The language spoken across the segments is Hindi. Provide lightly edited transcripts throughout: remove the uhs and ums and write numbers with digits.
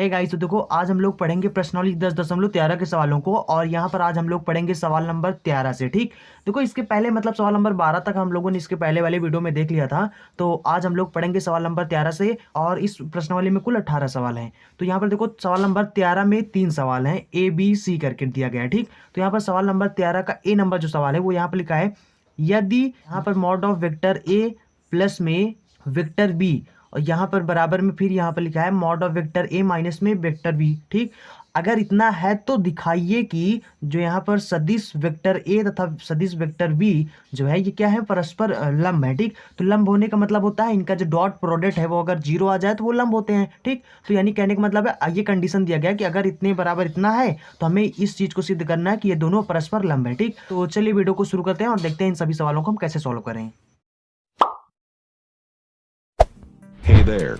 हे गाइस, तो देखो आज हम लोग पढ़ेंगे प्रश्नावली 10.13 के सवालों को। और यहाँ पर आज हम लोग पढ़ेंगे सवाल नंबर 13 से। ठीक, देखो इसके पहले मतलब सवाल नंबर 12 तक हम लोगों ने इसके पहले वाले वीडियो में देख लिया था। तो आज हम लोग पढ़ेंगे सवाल नंबर 13 से। और इस प्रश्नावली में कुल 18 सवाल हैं। तो यहाँ पर देखो सवाल नंबर 13 में 3 सवाल हैं, A B C करके दिया गया है। ठीक, तो यहाँ पर सवाल नंबर 13 का A नंबर जो सवाल है वो यहाँ पर लिखा है, यदि यहाँ पर mod of vector A plus में वेक्टर B, और यहाँ पर बराबर में फिर यहाँ पर लिखा है mod of vector A minus में वेक्टर B। ठीक, अगर इतना है तो दिखाइए कि जो यहाँ पर सदिश वेक्टर A तथा सदिश वेक्टर B जो है ये क्या है, परस्पर लंब है। ठीक, तो लंब होने का मतलब होता है इनका जो डॉट प्रोडक्ट है वो अगर 0 आ जाए तो वो लंब होते हैं। ठीक, तो यानी कहने का मतलब है ये कंडीशन दिया गया कि अगर इतने बराबर इतना है तो हमें इस चीज को सिद्ध करना है कि ये दोनों परस्पर लंब है। ठीक, तो चलिए वीडियो को शुरू करते हैं और देखते हैं इन सभी सवालों को हम कैसे सॉल्व करें। Hey there.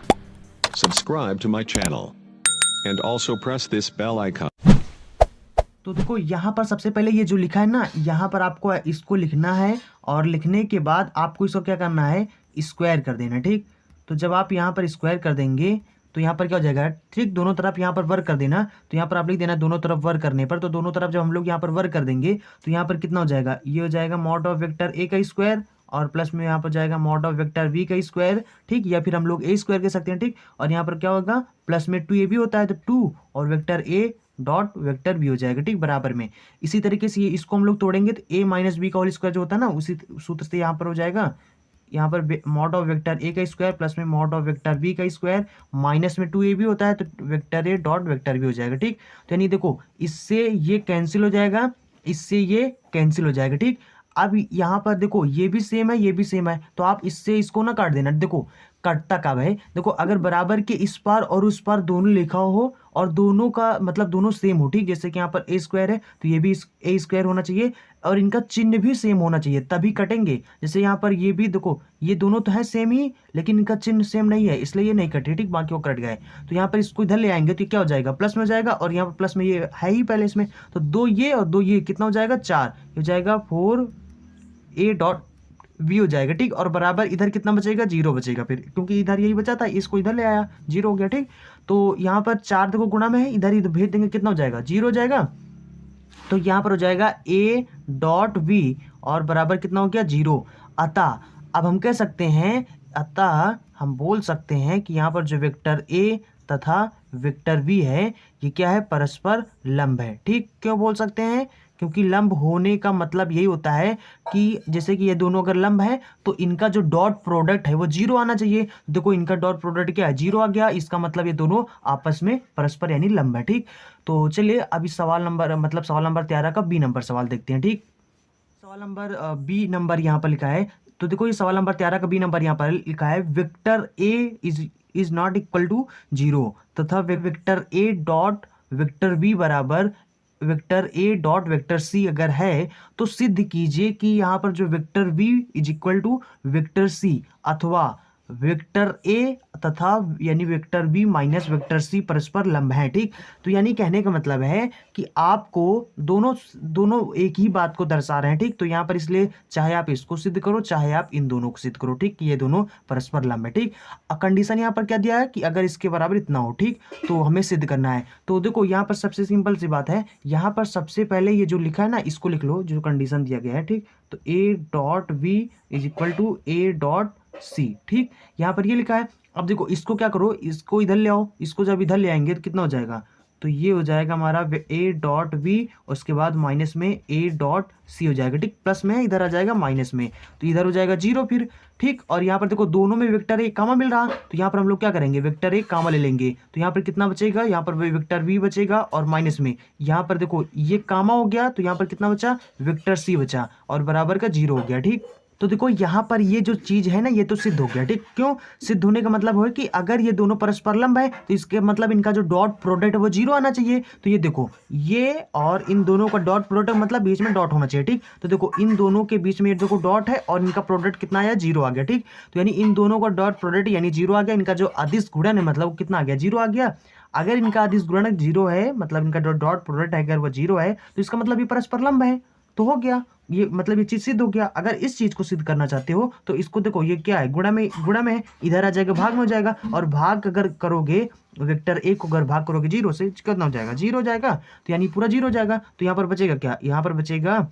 Subscribe to my channel. And also press this bell icon. तो देखो यहाँ पर सबसे पहले ये जो लिखा है ना, यहाँ पर आपको इसको लिखना है और लिखने के बाद आपको इसको क्या करना है, स्क्वायर कर देना। ठीक, तो जब आप यहाँ पर स्क्वायर कर देंगे तो यहाँ पर क्या हो जाएगा, ठीक, दोनों तरफ यहाँ पर वर्ग कर देना। तो यहाँ पर आप लिख देना दोनों तरफ वर्ग करने पर, तो दोनों तरफ जब हम लोग यहाँ पर वर्ग कर देंगे तो यहाँ पर कितना हो जाएगा, ये हो जाएगा मॉड ऑफ वेक्टर A का स्क्वायर और प्लस में यहाँ पर जाएगा मॉड ऑफ वेक्टर B का स्क्वायर। ठीक, या फिर हम लोग A स्क्वायर कह सकते हैं। ठीक, और यहाँ पर क्या होगा, प्लस में 2AB होता है तो 2 और vector A dot vector B हो जाएगा। ठीक, बराबर में इसी तरीके से इसको हम लोग तोड़ेंगे तो A माइनस B का होल स्क्वायर जो होता है ना, उसी सूत्र से यहाँ पर हो जाएगा, यहाँ पर मॉड ऑफ वेक्टर A का स्क्वायर प्लस में मॉड ऑफ वेक्टर B का स्क्वायर माइनस में 2AB होता है तो vector A dot vector B हो जाएगा। ठीक, तो यानी देखो इससे ये कैंसिल हो जाएगा, इससे ये कैंसिल हो जाएगा। ठीक, अब यहाँ पर देखो ये भी सेम है, ये भी सेम है, तो आप इससे इसको ना काट देना। देखो कटता कब है, देखो अगर बराबर के इस पार और उस पार दोनों लिखा हो और दोनों का मतलब दोनों सेम हो। ठीक, जैसे कि यहाँ पर A स्क्वायर है तो ये भी A स्क्वायर होना चाहिए और इनका चिन्ह भी सेम होना चाहिए तभी कटेंगे। जैसे यहाँ पर ये भी देखो ये दोनों तो है सेम ही लेकिन इनका चिन्ह सेम नहीं है इसलिए ये नहीं कटे। ठीक, बाकी वो कट गए। तो यहाँ पर इसको इधर ले आएंगे तो क्या हो जाएगा, प्लस में हो जाएगा और यहाँ पर प्लस में ये है ही पहले इसमें, तो 2 ये और 2 ये कितना हो जाएगा, 4 हो जाएगा, 4A डॉट B हो जाएगा। ठीक, और बराबर इधर कितना बचेगा, 0 बचेगा फिर, क्योंकि इधर यही बचा था, इसको इधर ले आया 0 हो गया। ठीक, तो यहाँ पर 4 देखो गुणा में है, इधर ही भेज देंगे कितना हो जाएगा, 0 हो जाएगा। तो यहाँ पर हो जाएगा A डॉट B और बराबर कितना हो गया, 0। अतः अब हम कह सकते हैं, अतः हम बोल सकते हैं कि यहाँ पर जो वेक्टर A तथा वेक्टर B है ये क्या है, परस्पर लंब है। ठीक, क्यों बोल सकते हैं, क्योंकि लंब होने का मतलब यही होता है कि जैसे कि ये दोनों अगर लंब है तो इनका जो डॉट प्रोडक्ट है वो 0 आना चाहिए। देखो इनका डॉट प्रोडक्ट क्या है, 0 आ गया, इसका मतलब ये दोनों आपस में परस्पर यानी लंब है। ठीक, तो चलिए अभी सवाल नंबर 13 का B नंबर सवाल देखते हैं। ठीक, सवाल नंबर B नंबर यहाँ पर लिखा है, तो देखो ये सवाल नंबर 13 का B नंबर यहाँ पर लिखा है, vector A is not equal to 0 तथा vector A dot vector B बराबर vector A dot vector C अगर है तो सिद्ध कीजिए कि यहाँ पर जो vector B is equal to vector C अथवा वेक्टर A तथा यानी vector B minus vector C परस्पर लंब है। ठीक, तो यानी कहने का मतलब है कि आपको दोनों एक ही बात को दर्शा रहे हैं। ठीक, तो यहाँ पर इसलिए चाहे आप इसको सिद्ध करो चाहे आप इन दोनों को सिद्ध करो। ठीक, कि ये दोनों परस्पर लंब है। ठीक, कंडीशन यहाँ पर क्या दिया है कि अगर इसके बराबर इतना हो, ठीक, तो हमें सिद्ध करना है। तो देखो यहाँ पर सबसे सिंपल सी बात है, यहाँ पर सबसे पहले ये जो लिखा है ना इसको लिख लो, जो कंडीशन दिया गया है। ठीक, तो A dot B is equal to A dot C। ठीक, यहाँ पर ये लिखा है। अब देखो इसको क्या करो, इसको इधर ले आओ, इसको जब इधर ले आएंगे तो कितना हो जाएगा, तो ये हो जाएगा हमारा A डॉट B, उसके बाद माइनस में A डॉट C हो जाएगा। ठीक, प्लस में इधर आ जाएगा माइनस में, तो इधर हो जाएगा 0 फिर। ठीक, और यहाँ पर देखो दोनों में वेक्टर A कामा मिल रहा, तो यहाँ पर हम लोग क्या करेंगे, वेक्टर A कामा ले लेंगे, तो यहाँ पर कितना बचेगा, यहाँ पर वेक्टर B बचेगा और माइनस में यहाँ पर देखो ये कामा हो गया तो यहाँ पर कितना बचा, वेक्टर C बचा और बराबर का 0 हो गया। ठीक, तो देखो यहाँ पर ये जो चीज है ना ये तो सिद्ध हो गया। ठीक, क्यों सिद्ध होने का मतलब है कि अगर ये दोनों परस्पर लंब है तो इसके मतलब इनका जो डॉट प्रोडक्ट है वो 0 आना चाहिए। तो ये देखो ये और इन दोनों का डॉट प्रोडक्ट मतलब बीच में डॉट होना चाहिए। ठीक, तो देखो इन दोनों के बीच में देखो डॉट है और इनका प्रोडक्ट कितना आया, 0 आ गया। ठीक, तो यानी इन दोनों का डॉट प्रोडक्ट यानी 0 आ गया, इनका जो अदिश गुणन है मतलब कितना आ गया, 0 आ गया। अगर इनका अदिश गुणनक 0 है मतलब इनका जो डॉट प्रोडक्ट है अगर वो 0 है तो इसका मतलब ये परस्पर लंब है, तो हो गया। ये मतलब ये चीज़ सिद्ध हो गया। अगर इस चीज़ को सिद्ध करना चाहते हो तो इसको देखो, ये क्या है, गुणा में है, इधर आ जाएगा भाग में हो जाएगा, और भाग अगर करोगे वेक्टर ए को अगर भाग करोगे 0 से कितना हो जाएगा, 0 हो जाएगा। तो यानी पूरा 0 हो जाएगा। तो यहाँ पर बचेगा क्या, यहाँ पर बचेगा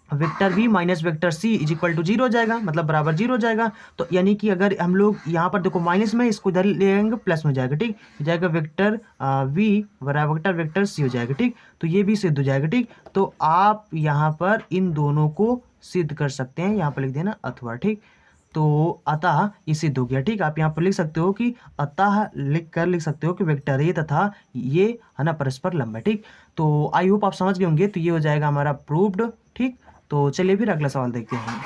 vector B minus vector C is equal to 0 हो जाएगा, मतलब बराबर 0 हो जाएगा। तो यानी कि अगर हम लोग यहाँ पर देखो माइनस में, इसको इधर ले आएंगे प्लस में हो जाएगा, ठीक हो जाएगा, वेक्टर वी बराबर वेक्टर सी हो जाएगा, ठीक। तो ये भी सिद्ध हो जाएगा, ठीक। तो आप यहाँ पर इन दोनों को सिद्ध कर सकते हैं, यहाँ पर लिख देना अथवा, ठीक। तो अतः ये सिद्ध हो गया, ठीक। आप यहाँ पर लिख सकते हो कि अतः लिख सकते हो कि वेक्टर ए तथा ये है ना परस्पर लंब है, ठीक। तो आई होप आप समझ गए होंगे। तो ये हो जाएगा हमारा प्रूव्ड, ठीक। तो चलिए फिर अगला सवाल देखते हैं।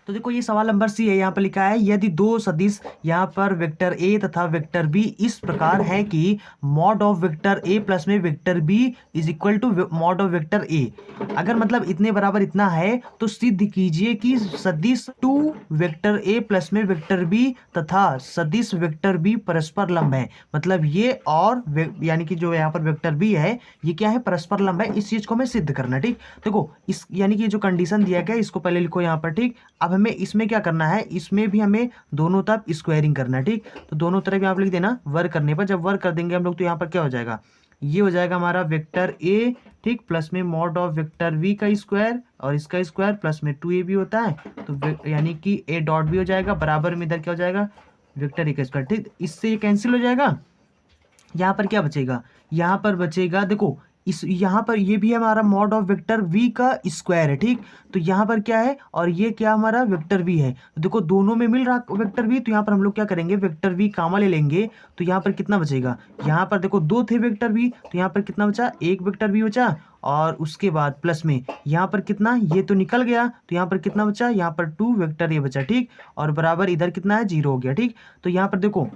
तो देखो ये सवाल नंबर सी है, यहाँ पर लिखा है यदि दो सदिश यहाँ पर वेक्टर ए तथा वेक्टर बी इस प्रकार है कि mod of vector A plus में vector B is equal to mod of vector A, अगर मतलब इतने बराबर इतना है तो सिद्ध कीजिए कि सदिश 2 वेक्टर ए प्लस में वेक्टर बी तथा सदिश वेक्टर बी परस्पर लंब है। मतलब ये और यानी कि जो यहाँ पर वेक्टर बी है ये क्या है, परस्पर लंब है। इस चीज को हमें सिद्ध करना, ठीक। देखो इस यानी कि जो कंडीशन दिया गया इसको पहले लिखो यहाँ पर, ठीक। अब हमें इसमें क्या करना है, इसमें भी हमें दोनों तरफ स्क्वायरिंग करना है, ठीक। तो दोनों तरफ यहाँ पर लिख देना वर्ग करने पर, जब वर्ग कर देंगे हम लोग तो यहाँ पर क्या हो जाएगा, ये हो जाएगा हमारा वेक्टर ए, ठीक, प्लस में मॉड ऑफ वेक्टर वी का स्क्वायर और इसका स्क्वायर प्लस में 2a भी होता है, तो यानी कि ए डॉट भी हो जाएगा, बराबर में इधर क्या हो जाएगा वेक्टर ए का स्क्वायर, ठीक। इससे ये कैंसिल हो जाएगा। यहाँ पर क्या बचेगा, यहाँ पर बचेगा देखो इस यहाँ पर ये भी हमारा मॉड ऑफ वेक्टर v का स्क्वायर है, ठीक। तो यहाँ पर क्या है और ये क्या हमारा वेक्टर v है, तो देखो दोनों में मिल रहा वेक्टर v, तो यहाँ पर हम लोग क्या करेंगे वेक्टर v कामा ले लेंगे। तो यहाँ पर कितना बचेगा, यहाँ पर देखो 2 थे वेक्टर v, तो यहाँ पर कितना बचा, एक वेक्टर v बचा, और उसके बाद प्लस में यहाँ पर कितना, ये तो निकल गया, तो यहाँ पर कितना बचा, यहाँ पर 2 वेक्टर a बचा, ठीक। और बराबर इधर कितना है 0 हो गया, ठीक। तो यहाँ पर देखो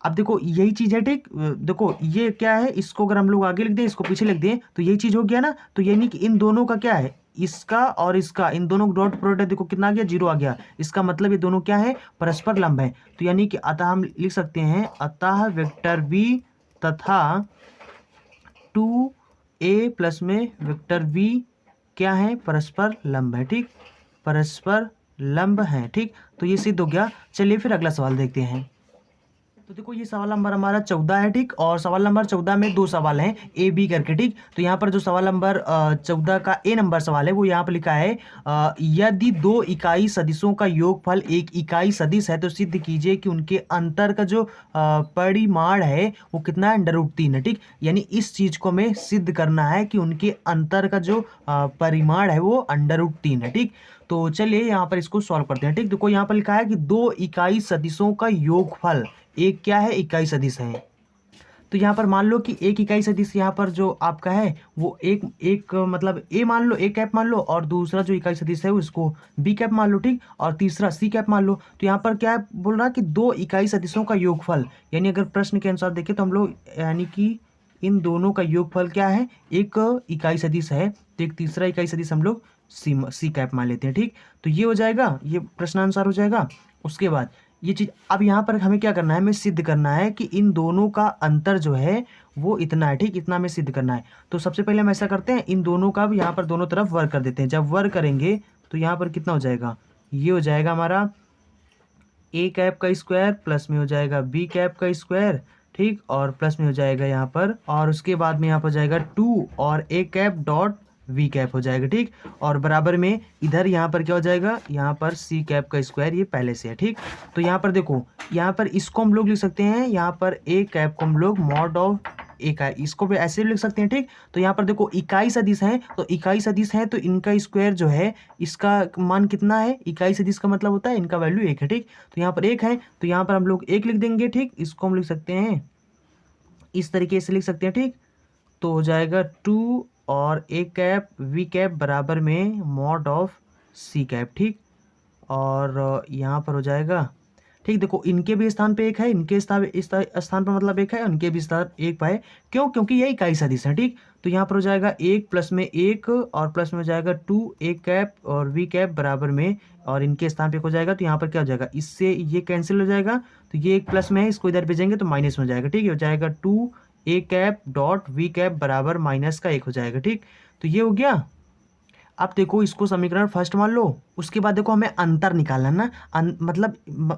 अब देखो यही चीज है, ठीक। देखो ये क्या है, इसको अगर हम लोग आगे लिख दें इसको पीछे लिख दें तो यही चीज हो गया ना। तो यानी कि इन दोनों का क्या है, इसका और इसका, इन दोनों डॉट प्रोडक्ट देखो कितना आ गया, 0 आ गया। इसका मतलब ये दोनों क्या है, परस्पर लंब है। तो यानी कि अतः हम लिख सकते हैं अतः वेक्टर बी तथा 2a प्लस में वेक्टर v क्या है, परस्पर लंब है, ठीक, परस्पर लंब है, ठीक। तो ये सिद्ध हो गया। चलिए फिर अगला सवाल देखते हैं। तो देखो ये सवाल नंबर हमारा 14 है, ठीक। और सवाल नंबर 14 में 2 सवाल हैं ए बी करके, ठीक। तो यहाँ पर जो सवाल नंबर 14 का ए नंबर सवाल है वो यहाँ पर लिखा है यदि 2 इकाई सदिशों का योगफल एक इकाई सदिश है तो सिद्ध कीजिए कि उनके अंतर का जो परिमाण है वो कितना है, √3 है, ठीक। यानी इस चीज को हमें सिद्ध करना है कि उनके अंतर का जो परिमाण है वो √3 है, ठीक। तो चलिए यहाँ पर इसको सॉल्व करते हैं, ठीक। देखो यहाँ पर लिखा है कि 2 इकाई सदिशों का योगफल एक क्या है, इकाई सदिश है। तो यहाँ पर मान लो कि एक इकाई सदिश यहाँ पर जो आपका है वो एक मतलब ए मान लो, ए कैप मान लो, और दूसरा जो इकाई सदिश है उसको बी कैप मान लो, ठीक। और तीसरा सी कैप मान लो। तो यहाँ पर क्या बोल रहा है कि 2 इकाई सदिशों का योगफल, यानी अगर प्रश्न के अनुसार देखें तो हम लोग यानी कि इन दोनों का योगफल क्या है, एक इकाई सदिश है, तो एक तीसरा इकाई सदिश हम लोग सी कैप मान लेते हैं, ठीक। तो ये हो जाएगा, ये प्रश्नानुसार हो जाएगा। उसके बाद ये चीज अब यहाँ पर हमें क्या करना है, हमें सिद्ध करना है कि इन दोनों का अंतर जो है वो इतना है, ठीक। इतना हमें सिद्ध करना है। तो सबसे पहले हम ऐसा करते हैं, इन दोनों का भी यहाँ पर दोनों तरफ वर्ग कर देते हैं। जब वर्ग करेंगे तो यहाँ पर कितना हो जाएगा, ये हो जाएगा हमारा ए कैप का स्क्वायर प्लस में हो जाएगा बी कैप का स्क्वायर, ठीक। और प्लस में हो जाएगा यहाँ पर, और उसके बाद में यहाँ पर जाएगा 2 और A cap dot we cap हो जाएगा, ठीक। और बराबर में इधर यहाँ पर क्या हो जाएगा, यहाँ पर सी कैप का स्क्वायर, ये पहले से है, ठीक। तो यहाँ पर देखो, यहाँ पर इसको हम लोग लिख सकते हैं, यहाँ पर ए कैप को हम लोग मॉड ऑफ इकाई, इसको भी ऐसे भी लिख सकते हैं, ठीक। तो यहाँ पर देखो इकाई सदिश है, तो इकाई सदिश है तो इनका स्क्वायर जो है इसका मान कितना है, इकाई सदिश का मतलब होता है इनका वैल्यू 1 है, ठीक। तो यहाँ पर 1 है तो यहाँ पर हम लोग 1 लिख देंगे, ठीक। इसको हम लिख सकते हैं इस तरीके से लिख सकते हैं, ठीक। तो हो जाएगा 2 और ए कैप वी कैप बराबर में मॉड ऑफ सी कैप, ठीक। और यहाँ पर हो जाएगा, ठीक। देखो इनके भी स्थान पे 1 है, इनके स्थान पर मतलब 1 है, उनके भी स्थान 1 पर है, क्यों, क्योंकि ये इकाई सदिश है, ठीक। तो यहाँ पर हो जाएगा 1 प्लस में 1 और प्लस में हो जाएगा 2 ए कैप और वी कैप बराबर में, और इनके स्थान पे हो जाएगा तो यहाँ पर क्या हो जाएगा, इससे ये कैंसिल हो जाएगा। तो ये 1 प्लस में है, इसको इधर भेजेंगे तो माइनस में हो जाएगा, ठीक। हो जाएगा 2 A cap dot we cap बराबर -1 हो जाएगा, ठीक। तो ये हो गया। अब देखो इसको समीकरण फर्स्ट मान लो, उसके बाद देखो हमें अंतर निकालना ना,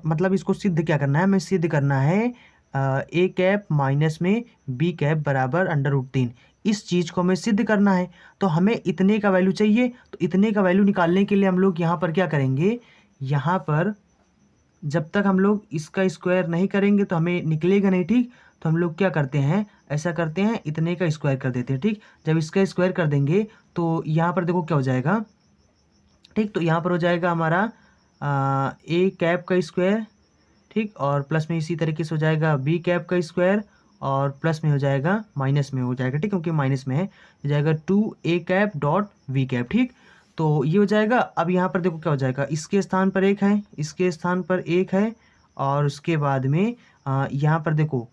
मतलब इसको सिद्ध क्या करना है, हमें सिद्ध करना है ए कैप माइनस में बी कैप बराबर √3। इस चीज़ को हमें सिद्ध करना है, तो हमें इतने का वैल्यू चाहिए। तो इतने का वैल्यू निकालने के लिए हम लोग यहाँ पर क्या करेंगे, यहाँ पर जब तक हम लोग इसका स्क्वायर नहीं करेंगे तो हमें निकलेगा नहीं, ठीक। तो हम लोग क्या करते हैं, ऐसा करते हैं, इतने का स्क्वायर कर देते हैं, ठीक। जब इसका स्क्वायर कर देंगे तो यहाँ पर देखो क्या हो जाएगा, ठीक। तो यहाँ पर हो जाएगा हमारा ए कैप का स्क्वायर, ठीक, और प्लस में इसी तरीके से हो जाएगा बी कैप का स्क्वायर, और प्लस में हो जाएगा, माइनस में हो जाएगा, ठीक, क्योंकि माइनस में है, हो जाएगा 2a cap dot we cap, ठीक। तो ये हो जाएगा। अब यहाँ पर देखो क्या हो जाएगा, इसके स्थान पर एक है, इसके स्थान पर एक है, और उसके बाद में यहाँ पर देखो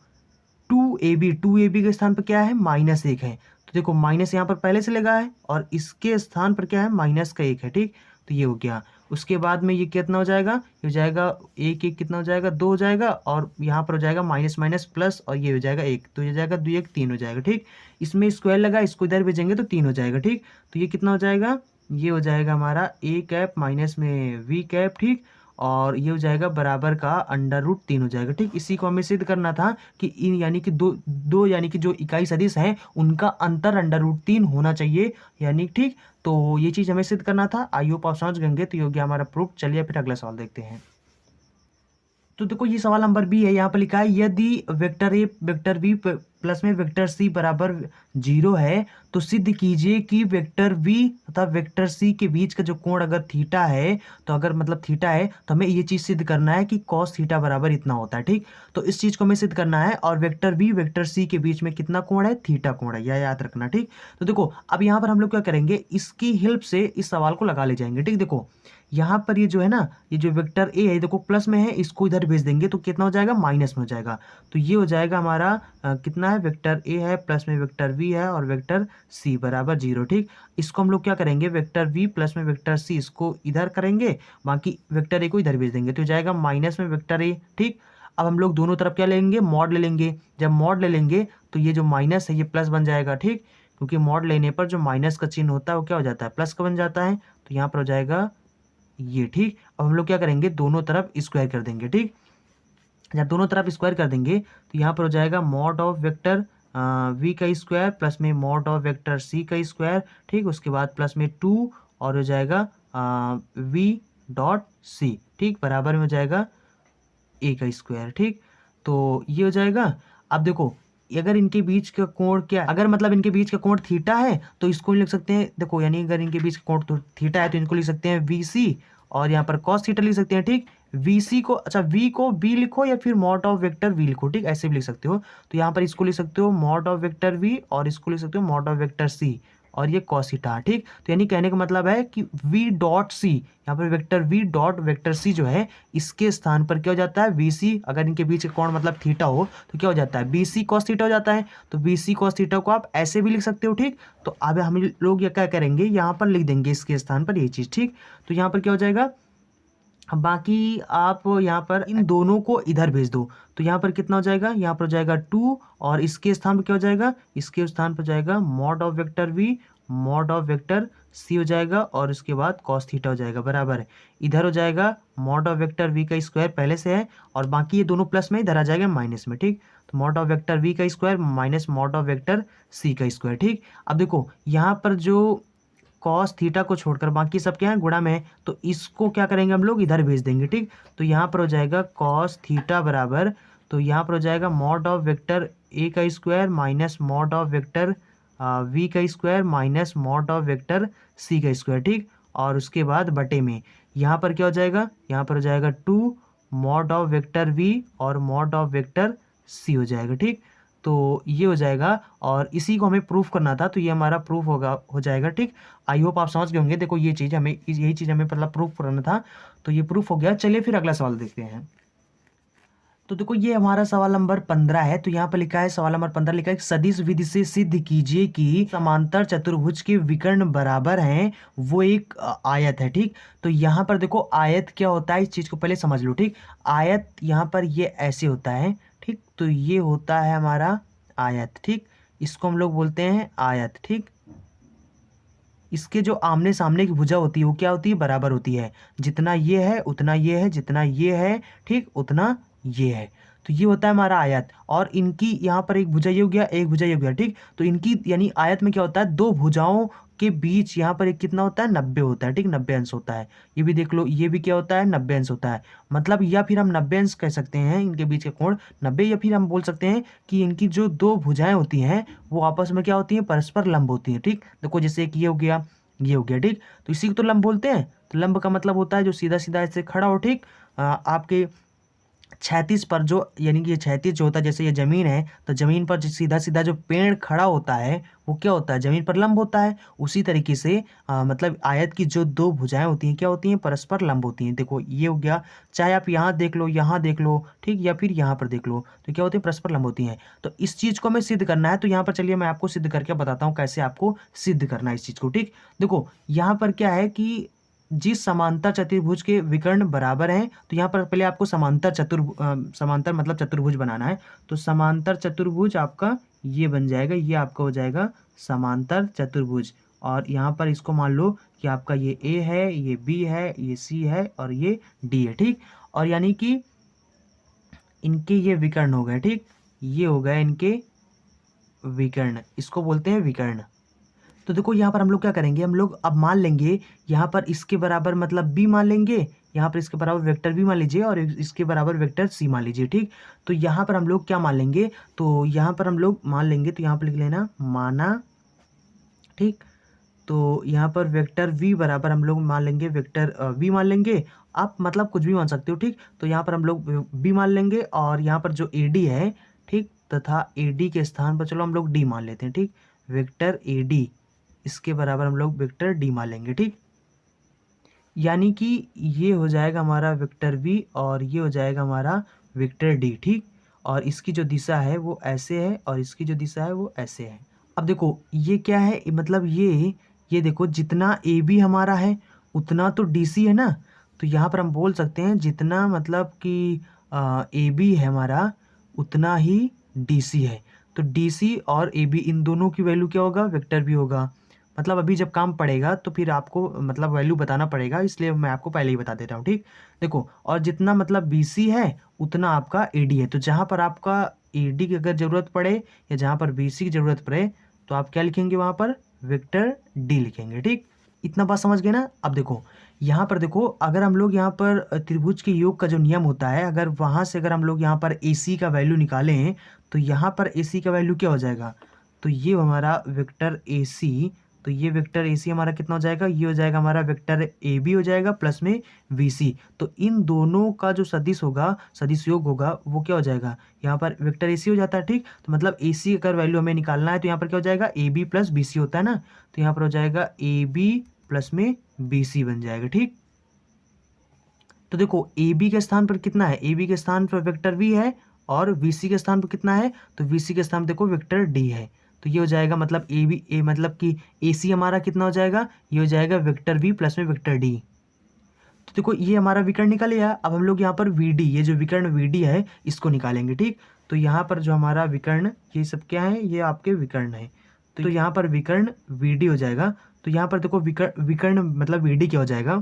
2ab के स्थान पर क्या है, -1 है। तो देखो माइनस यहाँ पर पहले से लगा है, और इसके स्थान पर क्या है, -1 है, ठीक। तो ये हो गया। उसके बाद में ये कितना हो जाएगा, ये हो जाएगा एक एक कितना हो जाएगा, 2 हो जाएगा, और यहाँ पर हो जाएगा माइनस माइनस प्लस, और ये हो जाएगा 1, तो ये हो जाएगा 2 1 3 हो जाएगा, ठीक। इसमें स्क्वायर लगा, इसको इधर भेजेंगे तो 3 हो जाएगा, ठीक। तो ये कितना हो जाएगा, ये हो जाएगा हमारा ए कैप माइनस में वी कैप, ठीक, और ये हो जाएगा बराबर का √3 हो जाएगा, ठीक। इसी को हमें सिद्ध करना था कि इन यानी कि दो यानी कि जो इकाई सदिश हैं उनका अंतर √3 होना चाहिए, यानी, ठीक। तो ये चीज़ हमें सिद्ध करना था। आई होप आप समझ गएंगे। तो ये हो गया हमारा प्रूफ। चलिए फिर अगला सवाल देखते हैं। तो देखो ये सवाल नंबर बी है, यहाँ पर लिखा है यदि vector A vector B plus में वेक्टर सी बराबर 0 है तो सिद्ध कीजिए कि वेक्टर बी तथा वेक्टर सी के बीच का जो कोण अगर थीटा है, तो अगर मतलब थीटा है तो हमें ये चीज़ सिद्ध करना है कि कॉस थीटा बराबर इतना होता है, ठीक। तो इस चीज़ को हमें सिद्ध करना है, और वेक्टर बी वेक्टर सी के बीच में कितना कोण है, थीटा कोण है, यह याद रखना, ठीक। तो देखो अब यहाँ पर हम लोग क्या करेंगे, इसकी हेल्प से इस सवाल को लगा ले जाएंगे, ठीक। देखो यहाँ पर ये जो है ना, ये जो वेक्टर ए है देखो प्लस में है, इसको इधर भेज देंगे तो कितना हो जाएगा, माइनस में हो जाएगा। तो ये हो जाएगा हमारा कितना है, वेक्टर ए है प्लस में वेक्टर बी है और वेक्टर सी बराबर 0, ठीक। इसको हम लोग क्या करेंगे, वेक्टर बी प्लस में वेक्टर सी इसको इधर करेंगे, बाकी वेक्टर ए को इधर भेज देंगे, तो हो जाएगा माइनस में वेक्टर ए, ठीक। अब हम लोग दोनों तरफ क्या लेंगे, मॉड ले लेंगे। जब मॉड ले लेंगे तो ये जो माइनस है ये प्लस बन जाएगा, ठीक, क्योंकि मॉड लेने पर जो माइनस का चिन्ह होता है वो क्या हो जाता है, प्लस का बन जाता है। तो यहाँ पर हो जाएगा ये, ठीक। अब हम लोग क्या करेंगे, दोनों तरफ स्क्वायर कर देंगे, ठीक। जब दोनों तरफ स्क्वायर कर देंगे तो यहाँ पर हो जाएगा मॉड ऑफ वेक्टर वी का स्क्वायर प्लस में मॉड ऑफ वेक्टर सी का स्क्वायर, ठीक। उसके बाद प्लस में 2 और हो जाएगा वी डॉट सी, ठीक, बराबर में हो जाएगा ए का स्क्वायर, ठीक। तो ये हो जाएगा। अब देखो अगर इनके बीच का कोण क्या, अगर मतलब इनके बीच का कोण थीटा है तो इसको लिख सकते हैं, देखो यानी अगर इनके बीच का कोण तो थीटा है तो इनको लिख सकते हैं वी सी, और यहाँ पर कॉस थीटा लिख सकते हैं, ठीक। वी सी को, अच्छा वी को बी लिखो या फिर मॉड ऑफ वेक्टर वी लिखो, ठीक, ऐसे भी लिख सकते हो। तो यहाँ पर इसको लिख सकते हो मॉड ऑफ वेक्टर वी और इसको लिख सकते हो मॉड ऑफ वेक्टर सी, और ये कॉस थीटा, ठीक। तो यानी कहने का मतलब है कि वी डॉट सी, यहाँ पर vector V dot vector C जो है इसके स्थान पर क्या हो जाता है, वी सी। अगर इनके बीच का कोण मतलब थीटा हो तो क्या हो जाता है, बी सी कॉस थीटा हो जाता है। तो बी सी कॉस थीटा को आप ऐसे भी लिख सकते हो, ठीक। तो अब हम लोग ये क्या करेंगे, यहाँ पर लिख देंगे इसके स्थान पर ये चीज़, ठीक। तो यहाँ पर क्या हो जाएगा, बाकी आप यहाँ पर इन दोनों को इधर भेज दो, तो यहाँ पर कितना हो जाएगा, यहाँ पर हो जाएगा 2, और इसके स्थान पर क्या हो जाएगा, इसके स्थान पर जाएगा mod of vector V mod of vector C हो जाएगा, और उसके बाद कॉस थीटा हो जाएगा, बराबर है। इधर हो जाएगा मॉड ऑफ वेक्टर वी का स्क्वायर पहले से है, और बाकी ये दोनों प्लस में, इधर आ जाएगा माइनस में, ठीक। तो मॉड ऑफ वेक्टर वी का square minus mod of vector C का स्क्वायर, ठीक। अब देखो यहाँ पर जो कॉस थीटा को छोड़कर बाकी सब क्या है, गुणा में है, तो इसको क्या करेंगे हम लोग, इधर भेज देंगे, ठीक। तो यहाँ पर हो जाएगा कॉस थीटा बराबर, तो यहाँ पर हो जाएगा मॉड ऑफ वेक्टर ए का square minus mod of vector V का square minus mod of vector C का स्क्वायर, ठीक। और उसके बाद बटे में यहाँ पर क्या हो जाएगा, यहाँ पर हो जाएगा 2 मॉड ऑफ वेक्टर वी और मॉड ऑफ वेक्टर सी हो जाएगा, ठीक। तो ये हो जाएगा, और इसी को हमें प्रूफ करना था, तो ये हमारा प्रूफ हो जाएगा, ठीक। आई होप आप समझ गए होंगे। देखो ये चीज़ हमें, यही चीज़ हमें मतलब प्रूफ करना था, तो ये प्रूफ हो गया। चलिए फिर अगला सवाल देखते हैं। तो देखो ये हमारा सवाल नंबर 15 है। तो यहाँ पर लिखा है, सवाल नंबर 15 लिखा है, सदिश विधि से सिद्ध कीजिए कि समांतर चतुर्भुज के विकर्ण बराबर हैं, वो एक आयत है, ठीक। तो यहाँ पर देखो आयत क्या होता है, इस चीज़ को पहले समझ लो, ठीक। आयत यहाँ पर ये ऐसे होता है, ठीक। तो ये होता है हमारा आयत, ठीक। इसको हम लोग बोलते हैं आयत, ठीक। इसके जो आमने सामने की भुजा होती है वो क्या होती है, बराबर होती है। जितना ये है उतना ये है, जितना ये है ठीक उतना ये है। तो ये होता है हमारा आयत, और इनकी यहाँ पर एक भुजा ये हो गया, एक भुजा ये हो गया ठीक। तो इनकी यानी आयत में क्या होता है, दो भुजाओं के बीच यहाँ पर एक कितना होता है, 90 होता है ठीक, 90 अंश होता है। ये भी देख लो, ये भी क्या होता है, 90 अंश होता है। मतलब या फिर हम 90 अंश कह सकते हैं इनके बीच का कोण 90, या फिर हम बोल सकते हैं कि इनकी जो दो भुजाएं होती हैं वो आपस में क्या होती हैं, परस्पर लंब होती हैं ठीक। देखो जैसे एक ये हो गया, ये हो गया ठीक। तो इसी को तो लंब बोलते हैं। तो लंब का मतलब होता है जो सीधा सीधा ऐसे खड़ा हो ठीक, आपके क्षैतिज पर, जो यानी कि ये क्षैतिज जो होता है, जैसे ये जमीन है तो जमीन पर सीधा सीधा जो पेड़ खड़ा होता है वो क्या होता है, जमीन पर लंब होता है। उसी तरीके से मतलब आयत की जो दो भुजाएं होती हैं क्या होती हैं, परस्पर लंब होती हैं। देखो ये हो गया, चाहे आप यहाँ देख लो, यहाँ देख लो ठीक, या फिर यहाँ पर देख लो, तो क्या होती है, परस्पर लंब होती हैं। तो इस चीज़ को हमें सिद्ध करना है, तो यहाँ पर चलिए मैं आपको सिद्ध करके बताता हूँ कैसे आपको सिद्ध करना है इस चीज़ को ठीक। देखो यहाँ पर क्या है कि जिस समांतर चतुर्भुज के विकर्ण बराबर हैं, तो यहाँ पर पहले आपको समांतर मतलब चतुर्भुज बनाना है। तो समांतर चतुर्भुज आपका ये बन जाएगा, ये आपका हो जाएगा समांतर चतुर्भुज। और यहाँ पर इसको मान लो कि आपका ये ए है, ये बी है, ये सी है और ये डी है ठीक। और यानी कि इनके ये विकर्ण हो गए ठीक, ये हो गए इनके विकर्ण, इसको बोलते हैं विकर्ण। तो देखो यहाँ पर हम लोग क्या करेंगे, हम लोग अब मान लेंगे यहाँ पर इसके बराबर मतलब बी मान लेंगे, यहाँ पर इसके बराबर वेक्टर बी मान लीजिए और इसके बराबर वेक्टर सी मान लीजिए ठीक। तो यहाँ पर हम लोग क्या मान लेंगे, तो यहाँ पर हम लोग मान लेंगे, तो यहाँ पर लिख लेना माना ठीक। तो यहाँ पर वेक्टर v बराबर हम लोग मान लेंगे, वेक्टर v मान लेंगे, आप मतलब कुछ भी मान सकते हो ठीक। तो यहाँ पर हम लोग b मान लेंगे, और यहाँ पर जो AD है ठीक, तथा AD के स्थान पर चलो हम लोग d मान लेते हैं ठीक। वेक्टर AD इसके बराबर हम लोग वेक्टर d मान लेंगे ठीक। यानी कि ये हो जाएगा हमारा वेक्टर v और ये हो जाएगा हमारा वेक्टर d ठीक। और इसकी जो दिशा है वो ऐसे है और इसकी जो दिशा है वो ऐसे है। अब देखो ये क्या है, मतलब ये देखो जितना ए बी हमारा है उतना तो डी सी है ना। तो यहाँ पर हम बोल सकते हैं जितना मतलब कि ए बी है हमारा उतना ही डी सी है। तो डी सी और ए बी इन दोनों की वैल्यू क्या होगा, वेक्टर भी होगा। मतलब अभी जब काम पड़ेगा तो फिर आपको मतलब वैल्यू बताना पड़ेगा, इसलिए मैं आपको पहले ही बता दे रहा हूँ ठीक। देखो और जितना मतलब बी सी है उतना आपका ए डी है। तो जहाँ पर आपका ए डी की अगर ज़रूरत पड़े या जहाँ पर बी सी की ज़रूरत पड़े तो आप क्या लिखेंगे, वहाँ पर वेक्टर डी लिखेंगे ठीक। इतना बात समझ गए ना। अब देखो यहाँ पर देखो, अगर हम लोग यहाँ पर त्रिभुज के योग का जो नियम होता है, अगर वहाँ से अगर हम लोग यहाँ पर ए सी का वैल्यू निकालें तो यहाँ पर ए सी का वैल्यू क्या हो जाएगा, तो ये हमारा वेक्टर ए सी, तो ये वेक्टर ए सी हमारा कितना हो जाएगा, ये हो जाएगा हमारा वेक्टर ए बी हो जाएगा प्लस में वी सी। तो इन दोनों का जो सदिश होगा, सदिश योग होगा, वो क्या हो जाएगा, यहाँ पर वेक्टर ए सी हो जाता है ठीक। तो मतलब ए सी अगर वैल्यू हमें निकालना है तो यहाँ पर क्या हो जाएगा, A B plus B C होता है ना। तो यहाँ पर हो जाएगा ए बी प्लस में बी सी बन जाएगा ठीक। तो देखो ए बी के स्थान पर कितना है, ए बी के स्थान पर वेक्टर वी है और वी सी के स्थान पर कितना है, तो वी सी के स्थान पर देखो वेक्टर डी है। तो ये हो जाएगा मतलब ए मतलब कि ए सी हमारा कितना हो जाएगा, ये हो जाएगा वेक्टर वी प्लस में वेक्टर डी। तो देखो ये हमारा विकर्ण निकल गया। अब हम लोग यहाँ पर वी डी, ये जो विकर्ण वी डी है इसको निकालेंगे ठीक। तो यहाँ पर जो हमारा विकर्ण, ये सब क्या है, ये आपके विकर्ण है। तो यहाँ पर विकर्ण वी डी हो जाएगा। तो यहाँ पर देखो विकर्ण मतलब वी डी क्या हो जाएगा,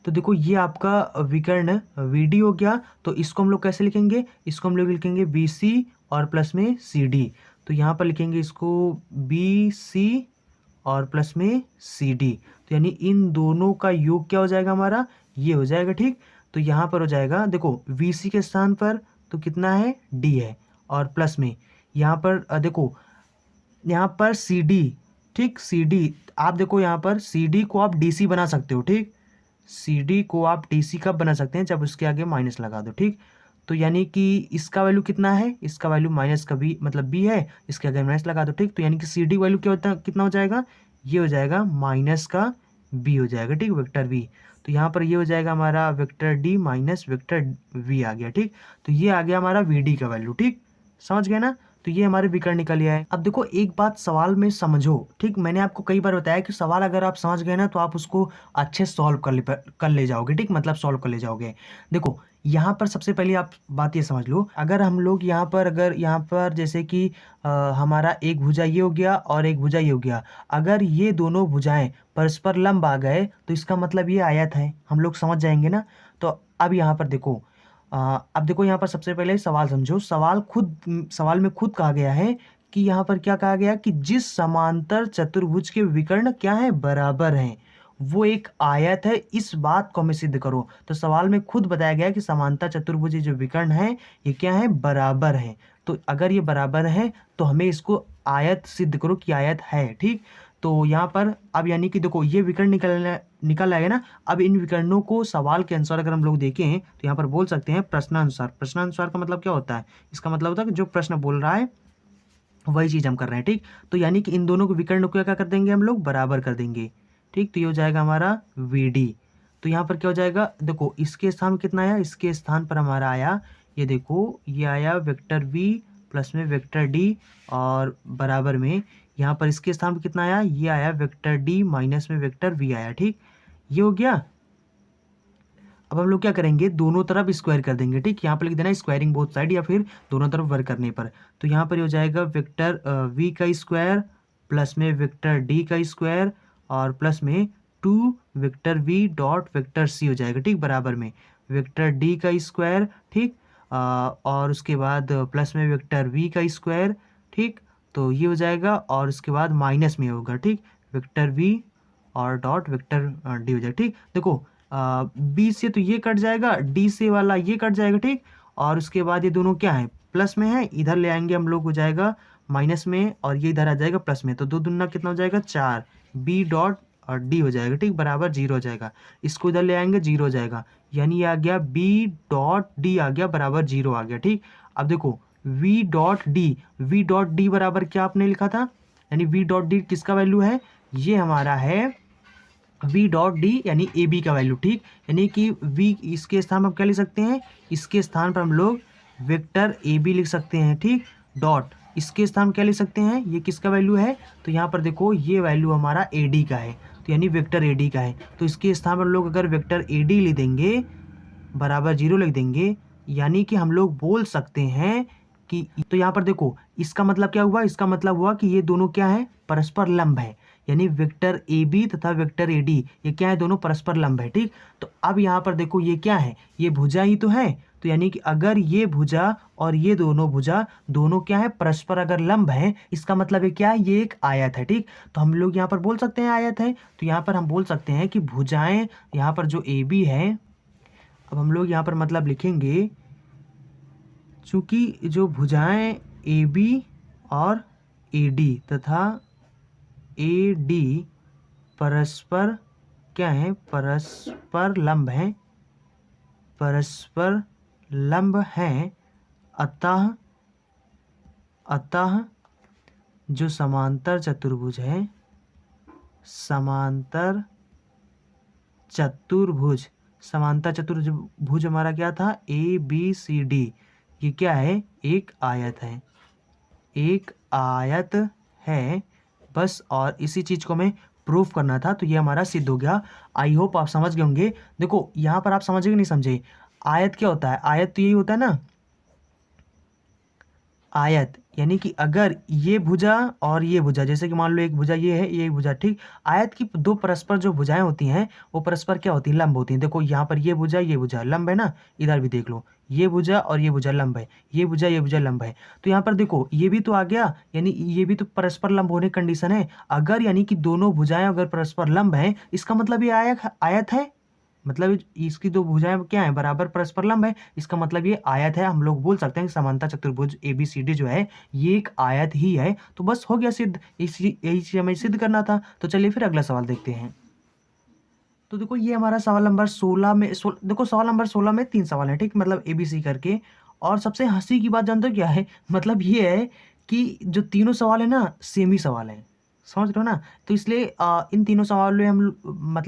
तो देखो ये आपका विकर्ण वी डी हो गया। तो इसको हम लोग कैसे लिखेंगे, इसको हम लोग लिखेंगे बी सी और प्लस में सी डी। तो यहाँ पर लिखेंगे इसको बी सी और प्लस में सी डी। तो यानी इन दोनों का योग क्या हो जाएगा हमारा, ये हो जाएगा ठीक। तो यहाँ पर हो जाएगा देखो वी सी के स्थान पर तो कितना है, डी है, और प्लस में यहाँ पर देखो यहाँ पर सी डी ठीक, सी डी आप देखो यहाँ पर सी डी को आप डी सी बना सकते हो ठीक। सी डी को आप डी सी कब बना सकते हैं, जब उसके आगे माइनस लगा दो ठीक। तो यानी कि इसका वैल्यू कितना है, इसका वैल्यू माइनस का बी मतलब बी है, इसके आगे माइनस लगा दो ठीक। तो यानी कि सी डी वैल्यू क्या होता है, कितना हो जाएगा, ये हो जाएगा माइनस का बी हो जाएगा ठीक, वेक्टर वी। तो यहाँ पर ये हो जाएगा हमारा vector D minus vector V आ गया ठीक। तो ये आ गया हमारा वी डी का वैल्यू ठीक, समझ गए ना। तो ये हमारे विकर्ण निकल आए। अब देखो एक बात सवाल में समझो, ठीक, मैंने आपको कई बार बताया कि सवाल अगर आप समझ गए ना तो आप उसको अच्छे सॉल्व कर ले जाओगे, ठीक, मतलब सॉल्व कर ले जाओगे। देखो यहाँ पर सबसे पहले आप बात ये समझ लो, अगर हम लोग यहाँ पर अगर यहाँ पर जैसे कि हमारा एक भुजा ये हो गया और एक भुजा ये हो गया, अगर ये दोनों भुजाएं परस्पर लंब आ गए तो इसका मतलब ये आयत है, हम लोग समझ जाएंगे ना। तो अब यहाँ पर देखो अब देखो यहाँ पर सबसे पहले सवाल समझो, सवाल में खुद कहा गया है कि यहाँ पर क्या कहा गया कि जिस समांतर चतुर्भुज के विकर्ण क्या है, बराबर हैं, वो एक आयत है, इस बात को हमें सिद्ध करो। तो सवाल में खुद बताया गया कि समांतर चतुर्भुज जो विकर्ण है ये क्या है, बराबर है। तो अगर ये बराबर है तो हमें इसको आयत सिद्ध करो कि आयत है, ठीक। तो यहाँ पर अब यानी कि देखो ये विकर्ण निकल आएगा ना। अब इन विकर्णों को सवाल के अनुसार अगर हम लोग देखें तो यहाँ पर बोल सकते हैं प्रश्नानुसार। प्रश्नानुसार का मतलब क्या होता है, इसका मतलब होता है कि जो प्रश्न बोल रहा है वही चीज हम कर रहे हैं, ठीक। तो यानी कि इन दोनों को विकर्ण को क्या कर देंगे हम लोग, बराबर कर देंगे, ठीक। तो ये हो जाएगा हमारा VD। तो यहाँ पर क्या हो जाएगा, देखो इसके स्थान में कितना आया, इसके स्थान पर हमारा आया, ये देखो ये आया वेक्टर V प्लस में वेक्टर D और बराबर में यहाँ पर इसके स्थान पर कितना आया, ये आया वेक्टर D माइनस में वेक्टर V आया, ठीक। ये हो गया। अब हम लोग क्या करेंगे, दोनों तरफ स्क्वायर कर देंगे, ठीक। यहाँ पर लिख देना स्क्वायरिंग बोथ साइड या फिर दोनों तरफ वर्क करने पर। तो यहाँ पर हो जाएगा वेक्टर V का स्क्वायर प्लस में वेक्टर D का स्क्वायर और प्लस में 2 vector V dot vector C हो जाएगा, ठीक, बराबर में वेक्टर D का स्क्वायर, ठीक, और उसके बाद प्लस में वेक्टर V का स्क्वायर, ठीक। तो ये हो जाएगा और उसके बाद माइनस में होगा, ठीक, वेक्टर V और डॉट वेक्टर D हो जाएगा, ठीक। देखो B से तो ये कट जाएगा, D से वाला ये कट जाएगा, ठीक। और उसके बाद ये दोनों क्या है, प्लस में है, इधर ले आएंगे हम लोग, हो जाएगा माइनस में और ये इधर आ जाएगा प्लस में। तो 2 दूना कितना हो जाएगा 4, B डॉट और D हो जाएगा, ठीक, बराबर 0 हो जाएगा। इसको इधर ले आएंगे 0 हो जाएगा, यानी ये आ गया B डॉट D आ गया बराबर 0 आ गया, ठीक। अब देखो V डॉट D बराबर क्या आपने लिखा था, यानी V डॉट D किसका वैल्यू है, ये हमारा है V डॉट D यानी AB का वैल्यू, ठीक। यानी कि V इसके स्थान पर हम क्या लिख सकते हैं, इसके स्थान पर हम लोग वेक्टर AB लिख सकते हैं, ठीक। डॉट इसके स्थान पर क्या लिख सकते हैं, ये किसका वैल्यू है, तो यहाँ पर देखो ये वैल्यू हमारा AD का है, तो यानी वेक्टर AD का है। तो इसके स्थान पर लोग अगर वेक्टर AD लिख देंगे बराबर 0 लिख देंगे, यानी कि हम लोग बोल सकते हैं कि, तो यहाँ पर देखो इसका मतलब क्या हुआ, इसका मतलब हुआ कि ये दोनों क्या है, परस्पर लंब है, यानी वेक्टर AB तथा वेक्टर AD ये क्या है, दोनों परस्पर लंब है, ठीक। तो अब यहाँ पर देखो ये क्या है, ये भुजा ही तो है, तो यानी कि अगर ये भुजा और ये दोनों भुजा दोनों क्या है, परस्पर अगर लंब है, इसका मतलब है क्या, ये एक आयत है, ठीक। तो हम लोग यहाँ पर बोल सकते हैं आयत है। तो यहाँ पर हम बोल सकते हैं कि भुजाएं यहाँ पर जो AB है, अब हम लोग यहाँ पर मतलब लिखेंगे, चूंकि जो भुजाएं AB और AD तथा AD परस्पर क्या है, परस्पर लंब हैं, परस्पर लंब हैं, अतः जो समांतर चतुर्भुज है, समांतर चतुर्भुज हमारा क्या था, ABCD, ये क्या है, एक आयत है, एक आयत है बस। और इसी चीज को हमें प्रूफ करना था, तो ये हमारा सिद्ध हो गया। आई होप आप समझ गए होंगे। देखो यहाँ पर आप समझे कि नहीं समझे, आयत क्या होता है, आयत तो यही होता है ना, आयत यानी कि अगर ये भुजा और ये भुजा, जैसे कि मान लो एक भुजा ये है, ये भुजा, ठीक। आयत की दो परस्पर जो भुजाएं होती हैं वो परस्पर क्या होती हैं, लंब होती हैं। देखो यहाँ पर ये भुजा लंब है ना, इधर भी देख लो, ये भुजा और ये भुजा लंब है, ये भुजा लंब है। तो यहाँ पर देखो ये भी तो आ गया, यानी ये भी तो परस्पर लंब होने की कंडीशन है। अगर यानी कि दोनों भुजाएं अगर परस्पर लंब हैं, इसका मतलब ये आयत है, मतलब इसकी दो भुजाएं क्या है, बराबर परस्पर लंब है, इसका मतलब ये आयत है। हम लोग बोल सकते हैं कि समांतर चतुर्भुज ABCD जो है ये एक आयत ही है। तो बस हो गया सिद्ध, यही चीज हमें सिद्ध करना था। तो चलिए फिर अगला सवाल देखते हैं। तो देखो ये हमारा सवाल नंबर 16 में, देखो सवाल नंबर 16 में 3 सवाल है, ठीक, मतलब ABC करके। और सबसे हंसी की बात जानते हो क्या है, मतलब ये है कि जो तीनों सवाल है ना सेम ही सवाल है, समझ रहे हो ना। तो इसलिए इन तीनों सवालों में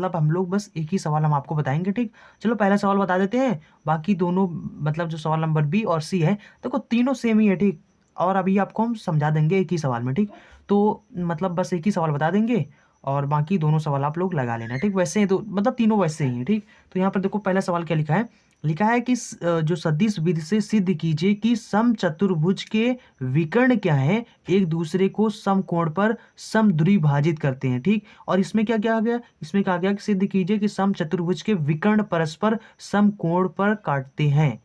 हम लोग बस एक ही सवाल हम आपको बताएंगे, ठीक। चलो पहला सवाल बता देते हैं, बाकी दोनों मतलब जो सवाल नंबर B और C है, देखो तीनों सेम ही है, ठीक। और अभी आपको हम समझा देंगे एक ही सवाल में, ठीक। तो मतलब बस एक ही सवाल बता देंगे और बाकी दोनों सवाल आप लोग लगा लेना, ठीक। वैसे ही तो मतलब तीनों वैसे ही हैं, ठीक। तो यहाँ पर देखो पहला सवाल क्या लिखा है, कि जो सदिश विधि से सिद्ध कीजिए कि समचतुर्भुज के विकर्ण क्या है, एक दूसरे को समकोण पर समद्विभाजित करते हैं, ठीक। और इसमें क्या क्या आ गया, इसमें कहा गया कि सिद्ध कीजिए कि समचतुर्भुज के विकर्ण परस्पर समकोण पर काटते हैं।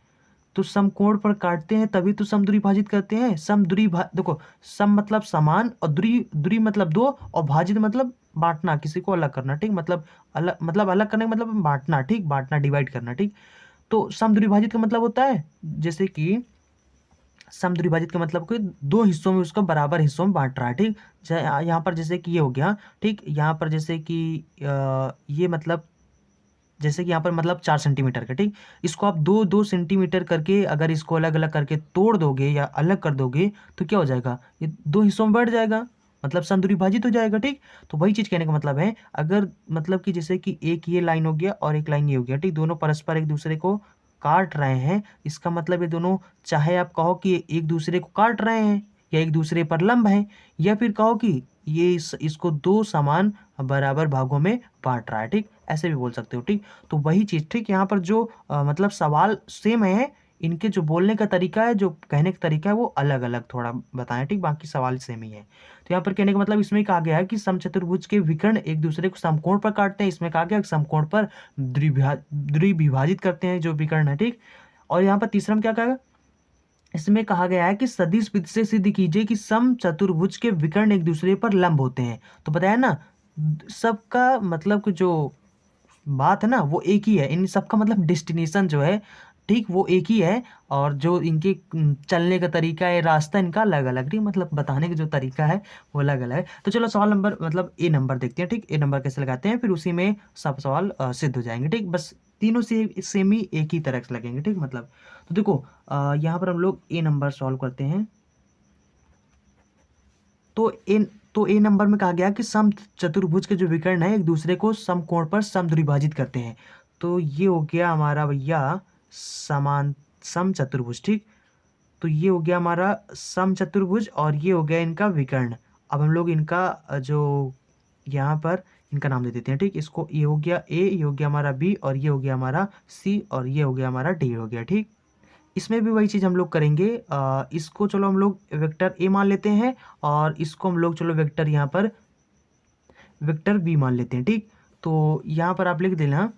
तो समकोण पर काटते हैं तभी तो समद्विभाजित करते हैं। देखो, सम मतलब समान और द्वि मतलब दो और भाजित मतलब बांटना, किसी को अलग करना, ठीक। मतलब अलग करने का मतलब बांटना, ठीक, बांटना डिवाइड करना, ठीक। तो समद्विभाजित का मतलब होता है जैसे कि समद्विभाजित का मतलब कि दो हिस्सों में उसको बराबर हिस्सों में बांट रहा है, ठीक। यहाँ पर जैसे कि ये हो गया, ठीक। यहाँ पर जैसे कि ये मतलब जैसे कि यहाँ पर मतलब 4 सेंटीमीटर का, ठीक। इसको आप 2-2 सेंटीमीटर करके अगर इसको अलग अलग करके तोड़ दोगे या अलग कर दोगे तो क्या हो जाएगा, ये दो हिस्सों में बढ़ जाएगा, मतलब समद्विभाजित हो जाएगा, ठीक। तो वही चीज कहने का मतलब है, अगर मतलब कि जैसे कि एक ये लाइन हो गया और एक लाइन ये हो गया, ठीक। दोनों परस्पर एक दूसरे को काट रहे हैं, इसका मतलब ये दोनों, चाहे आप कहो कि एक दूसरे को काट रहे हैं या एक दूसरे पर लंब है, या फिर कहो कि ये इसको दो समान बराबर भागों में बांट रहा है, ठीक। ऐसे भी बोल सकते हो, ठीक। तो वही चीज, ठीक। यहाँ पर जो मतलब सवाल सेम है, इनके जो बोलने का तरीका है, जो कहने का तरीका है वो अलग अलग थोड़ा बताएं, ठीक। बाकी सवाल सेम ही है। तो यहाँ पर कहने का मतलब इसमें कहा गया है कि समचतुर्भुज के विकर्ण एक दूसरे को समकोण पर काटते हैं, इसमें कहा गया कि समकोण पर द्विभाजित करते हैं जो विकर्ण है, ठीक। और यहाँ पर तीसरा में क्या कहा, इसमें कहा गया है कि सदिश विधि से सिद्ध कीजिए कि समचतुर्भुज के विकर्ण एक दूसरे पर लंब होते हैं। तो बताया ना, सबका मतलब कि जो बात है ना वो एक ही है, इन सबका मतलब डेस्टिनेशन जो है, ठीक, वो एक ही है। और जो इनके चलने का तरीका है, रास्ता इनका अलग अलग, ठीक, मतलब बताने का जो तरीका है वो अलग अलग है। तो चलो सवाल नंबर मतलब ए नंबर देखते हैं, ठीक। ए नंबर कैसे लगाते हैं, फिर उसी में सब सवाल सिद्ध हो जाएंगे, ठीक। बस तीनों से सेम ही एक ही तरह से लगेंगे, ठीक। मतलब तो देखो यहाँ पर हम लोग ए नंबर सॉल्व करते हैं। तो ए नंबर में कहा गया कि सम चतुर्भुज के जो विकर्ण है एक दूसरे को समकोण पर समद्विभाजित करते हैं। तो ये हो गया हमारा भैया समान सम चतुर्भुज, ठीक। तो ये हो गया हमारा सम चतुर्भुज और ये हो गया इनका विकर्ण। अब हम लोग इनका जो यहाँ पर इनका नाम दे देते हैं, ठीक। इसको ये हो गया ए, ये हो गया हमारा बी और ये हो गया हमारा सी और ये हो गया हमारा डी हो गया, ठीक। इसमें भी वही चीज़ हम लोग करेंगे, इसको चलो हम लोग वेक्टर ए मान लेते हैं और इसको हम लोग चलो वेक्टर यहाँ पर वेक्टर बी मान लेते हैं, ठीक। तो यहाँ पर आप लिख देना,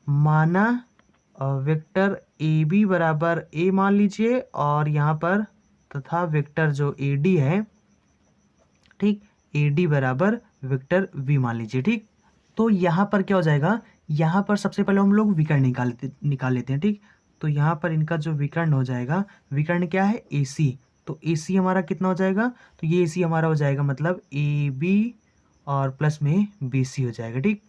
माना वेक्टर ए बी बराबर ए मान लीजिए और यहाँ पर तथा वेक्टर जो ए डी है, ठीक, ए डी बराबर वेक्टर बी मान लीजिए, ठीक। तो यहाँ पर क्या हो जाएगा, यहाँ पर सबसे पहले हम लोग विकर्ण निकाल लेते हैं, ठीक। तो यहाँ पर इनका जो विकर्ण हो जाएगा, विकर्ण क्या है, ए सी। तो ए सी हमारा कितना हो जाएगा, तो ये ए सी हमारा हो जाएगा मतलब ए बी और प्लस में बी सी हो जाएगा, ठीक।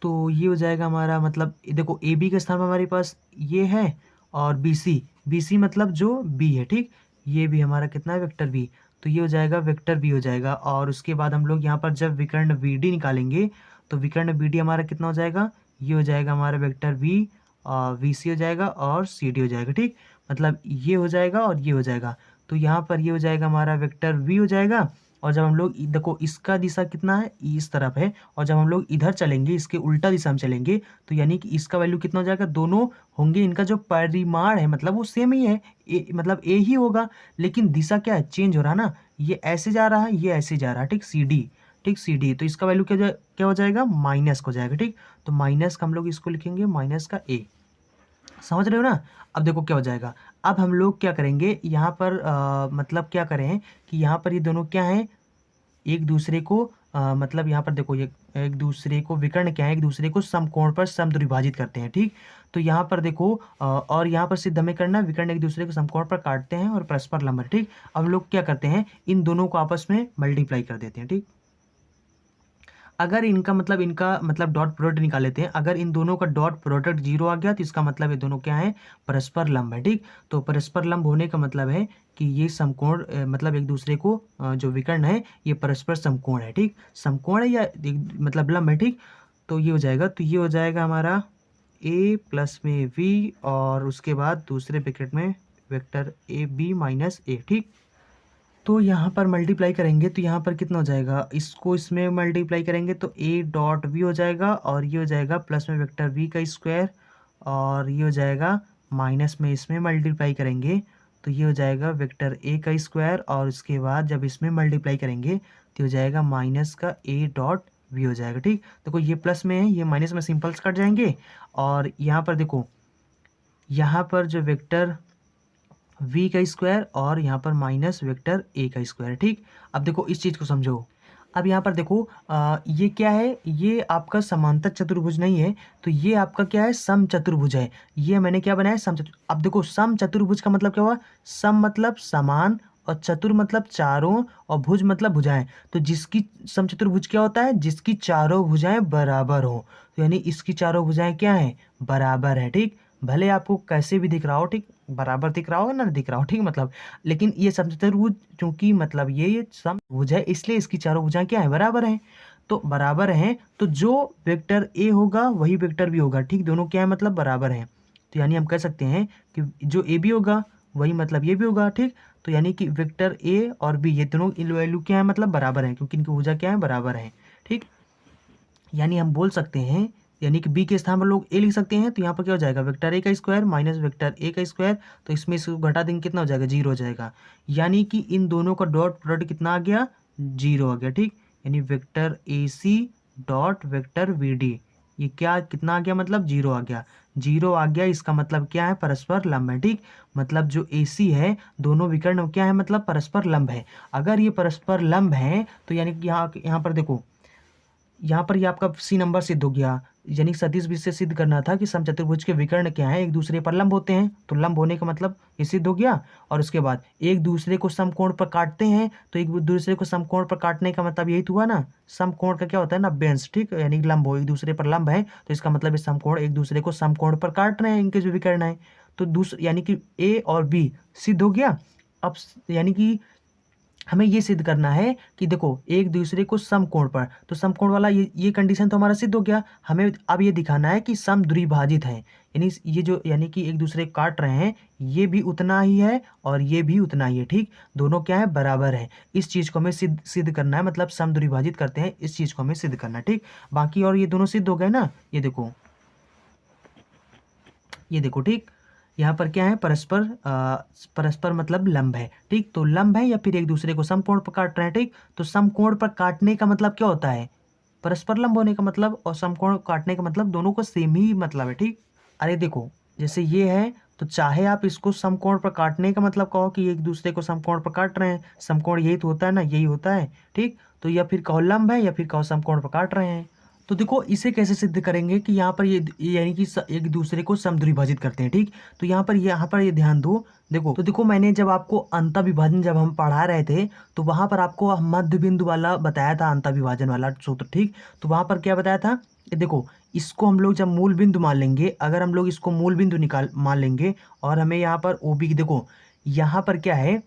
तो ये हो जाएगा हमारा मतलब देखो ए बी के स्थान पर हमारे पास ये है और बी सी मतलब जो बी है, ठीक। ये भी हमारा कितना है, वेक्टर बी। तो ये हो जाएगा वेक्टर बी हो जाएगा। और उसके बाद हम लोग यहाँ पर जब विकर्ण वी डी निकालेंगे तो विकर्ण वी डी हमारा कितना हो जाएगा, ये हो जाएगा हमारा वेक्टर वी, वी सी हो जाएगा और सी डी हो जाएगा, ठीक। मतलब ये हो जाएगा और ये हो जाएगा। तो यहाँ पर ये हो जाएगा हमारा वेक्टर वी हो जाएगा। और जब हम लोग देखो इसका दिशा कितना है, इस तरफ है, और जब हम लोग इधर चलेंगे इसके उल्टा दिशा में चलेंगे तो यानी कि इसका वैल्यू कितना हो जाएगा, दोनों होंगे, इनका जो परिमाण है मतलब वो सेम ही है, मतलब ए ही होगा, लेकिन दिशा क्या है, चेंज हो रहा है ना, ये ऐसे जा रहा है, ये ऐसे जा रहा है, ठीक, सी डी, ठीक, सी डी। तो इसका वैल्यू क्या हो जाएगा, माइनस हो जाएगा, ठीक। तो माइनस का हम लोग इसको लिखेंगे माइनस का ए, समझ रहे हो ना। अब देखो क्या हो जाएगा, अब हम लोग क्या करेंगे यहाँ पर मतलब क्या करें कि यहाँ पर ये दोनों क्या हैं, एक दूसरे को मतलब यहाँ पर देखो ये एक दूसरे को विकर्ण क्या है, एक दूसरे को समकोण पर समद्विभाजित करते हैं, ठीक। तो यहाँ पर देखो और यहाँ पर सिद्ध हमें करना, विकर्ण एक दूसरे को समकोण पर काटते हैं और परस्पर लंब है, ठीक। अब हम लोग क्या करते हैं, इन दोनों को आपस में मल्टीप्लाई कर देते हैं, ठीक। अगर इनका मतलब डॉट प्रोडक्ट निकाल लेते हैं, अगर इन दोनों का डॉट प्रोडक्ट 0 आ गया तो इसका मतलब ये दोनों क्या है, परस्पर लंब है, ठीक। तो परस्पर लंब होने का मतलब है कि ये समकोण मतलब एक दूसरे को जो विकर्ण है ये परस्पर समकोण है, ठीक, समकोण है या मतलब लंब है, ठीक। तो ये हो जाएगा, तो ये हो जाएगा हमारा a प्लस में v और उसके बाद दूसरे ब्रैकेट में वेक्टर ए बी माइनस ए, ठीक। तो यहाँ पर मल्टीप्लाई करेंगे तो यहाँ पर कितना हो जाएगा, इसको इसमें मल्टीप्लाई करेंगे तो ए डॉट वी हो जाएगा और ये हो जाएगा प्लस में वेक्टर वी का स्क्वायर और ये हो जाएगा माइनस में इसमें मल्टीप्लाई करेंगे तो ये हो जाएगा वेक्टर ए का स्क्वायर और उसके बाद जब इसमें मल्टीप्लाई करेंगे तो हो जाएगा माइनस का ए डॉट वी हो जाएगा, ठीक। देखो ये प्लस में है, ये माइनस में सिंपल्स कट जाएंगे और यहाँ पर देखो यहाँ पर जो वेक्टर v का स्क्वायर और यहाँ पर माइनस वेक्टर a का स्क्वायर, ठीक। अब देखो इस चीज़ को समझो। अब यहाँ पर देखो ये क्या है, ये आपका समांतर चतुर्भुज नहीं है, तो ये आपका क्या है, सम चतुर्भुज है। ये मैंने क्या बनाया, सम चतुर्भुज। अब देखो सम चतुर्भुज का मतलब क्या हुआ, सम मतलब समान और चतुर मतलब चारों और भुज मतलब भुजाएं। तो जिसकी सम चतुर्भुज क्या होता है, जिसकी चारों भुजाएं बराबर हो। तो यानी इसकी चारों भुजाएं क्या है, बराबर है, ठीक। भले आपको कैसे भी दिख रहा हो, ठीक, बराबर दिख रहा हो ना दिख रहा हो, ठीक, मतलब लेकिन ये समचतुर्भुज चूंकि मतलब ये समभुज है इसलिए इसकी चारों भुजाएं क्या है, बराबर हैं। तो बराबर हैं तो जो वेक्टर ए होगा वही वेक्टर बी होगा, ठीक। दोनों क्या है, मतलब बराबर हैं। तो यानी हम कह सकते हैं कि जो ए बी होगा वही मतलब ये भी होगा, ठीक। तो यानी कि वेक्टर ए और बी ये दोनों वैल्यू क्या है, मतलब बराबर हैं क्योंकि इनकी भुजा क्या है, बराबर है, ठीक। यानी हम बोल सकते हैं, यानी कि बी के स्थान पर लोग ए लिख सकते हैं। तो यहाँ पर क्या हो जाएगा, वेक्टर ए का स्क्वायर माइनस वेक्टर ए का स्क्वायर। तो इसमें इसको घटा देंगे कितना हो जाएगा, 0 हो जाएगा। यानी कि इन दोनों का डॉट प्रोडक्ट कितना आ गया, 0 आ गया, ठीक। यानी vector A C dot vector V D ये क्या कितना आ गया, मतलब 0 आ गया। 0 आ गया, इसका मतलब क्या है, परस्पर लंब है, ठीक। मतलब जो ए सी है दोनों विकर्ण क्या है, मतलब परस्पर लंब है। अगर ये परस्पर लंब है तो यानी कि यहाँ पर देखो, यहाँ पर ये आपका सी नंबर सिद्ध हो गया। यानी सदिश विधि से सिद्ध करना था कि समचतुर्भुज के विकर्ण क्या है, एक दूसरे पर लंब होते हैं। तो लंब होने का मतलब ये सिद्ध हो गया। और उसके बाद एक दूसरे को समकोण पर काटते हैं, तो एक दूसरे को समकोण पर काटने का मतलब यही तो हुआ ना, समकोण का क्या होता है ना, बेंस, ठीक। यानी लंब हो, एक दूसरे पर लंब है तो इसका मतलब ये समकोण एक दूसरे को समकोण पर काट रहे हैं, इनके जो विकर्ण है। तो दूसरे यानी कि ए और बी सिद्ध हो गया। अब यानी कि हमें ये सिद्ध करना है कि देखो एक दूसरे को समकोण पर, तो समकोण वाला ये कंडीशन तो हमारा सिद्ध हो गया। हमें अब ये दिखाना है कि सम द्विभाजित है, यानी ये जो यानी कि एक दूसरे को काट रहे हैं ये भी उतना ही है और ये भी उतना ही है, ठीक। दोनों क्या है, बराबर है। इस चीज़ को हमें सिद्ध करना है, मतलब सम द्विभाजित करते हैं, इस चीज़ को हमें सिद्ध करना है, ठीक। बाकी और ये दोनों सिद्ध हो गए ना, ये देखो, ये देखो, ठीक। यहाँ पर क्या है, परस्पर मतलब लंब है, ठीक। तो लंब है या फिर एक दूसरे को समकोण पर काट रहे हैं, ठीक। तो समकोण पर काटने का मतलब क्या होता है, परस्पर लंब होने का मतलब, और समकोण काटने का मतलब दोनों को सेम ही मतलब है, ठीक। अरे देखो जैसे ये है तो चाहे आप इसको समकोण पर काटने का मतलब कहो कि एक दूसरे को समकोण पर काट रहे हैं, समकोण यही तो होता है ना, यही होता है, ठीक। तो या फिर कहो लंब है या फिर कहो समकोण पर काट रहे हैं। तो देखो इसे कैसे सिद्ध करेंगे कि यहाँ पर ये यानी कि एक दूसरे को समद्विभाजित करते हैं, ठीक। तो यहाँ पर ये ध्यान दो, देखो तो देखो मैंने जब आपको अंतःविभाजन जब हम पढ़ा रहे थे तो वहाँ पर आपको मध्य बिंदु वाला बताया था, अंतःविभाजन वाला सूत्र, ठीक। तो वहाँ पर क्या बताया था कि देखो इसको हम लोग जब मूल बिंदु मान लेंगे, अगर हम लोग इसको मूल बिंदु मान लेंगे और हमें यहाँ पर ओ बी, देखो यहाँ पर क्या है,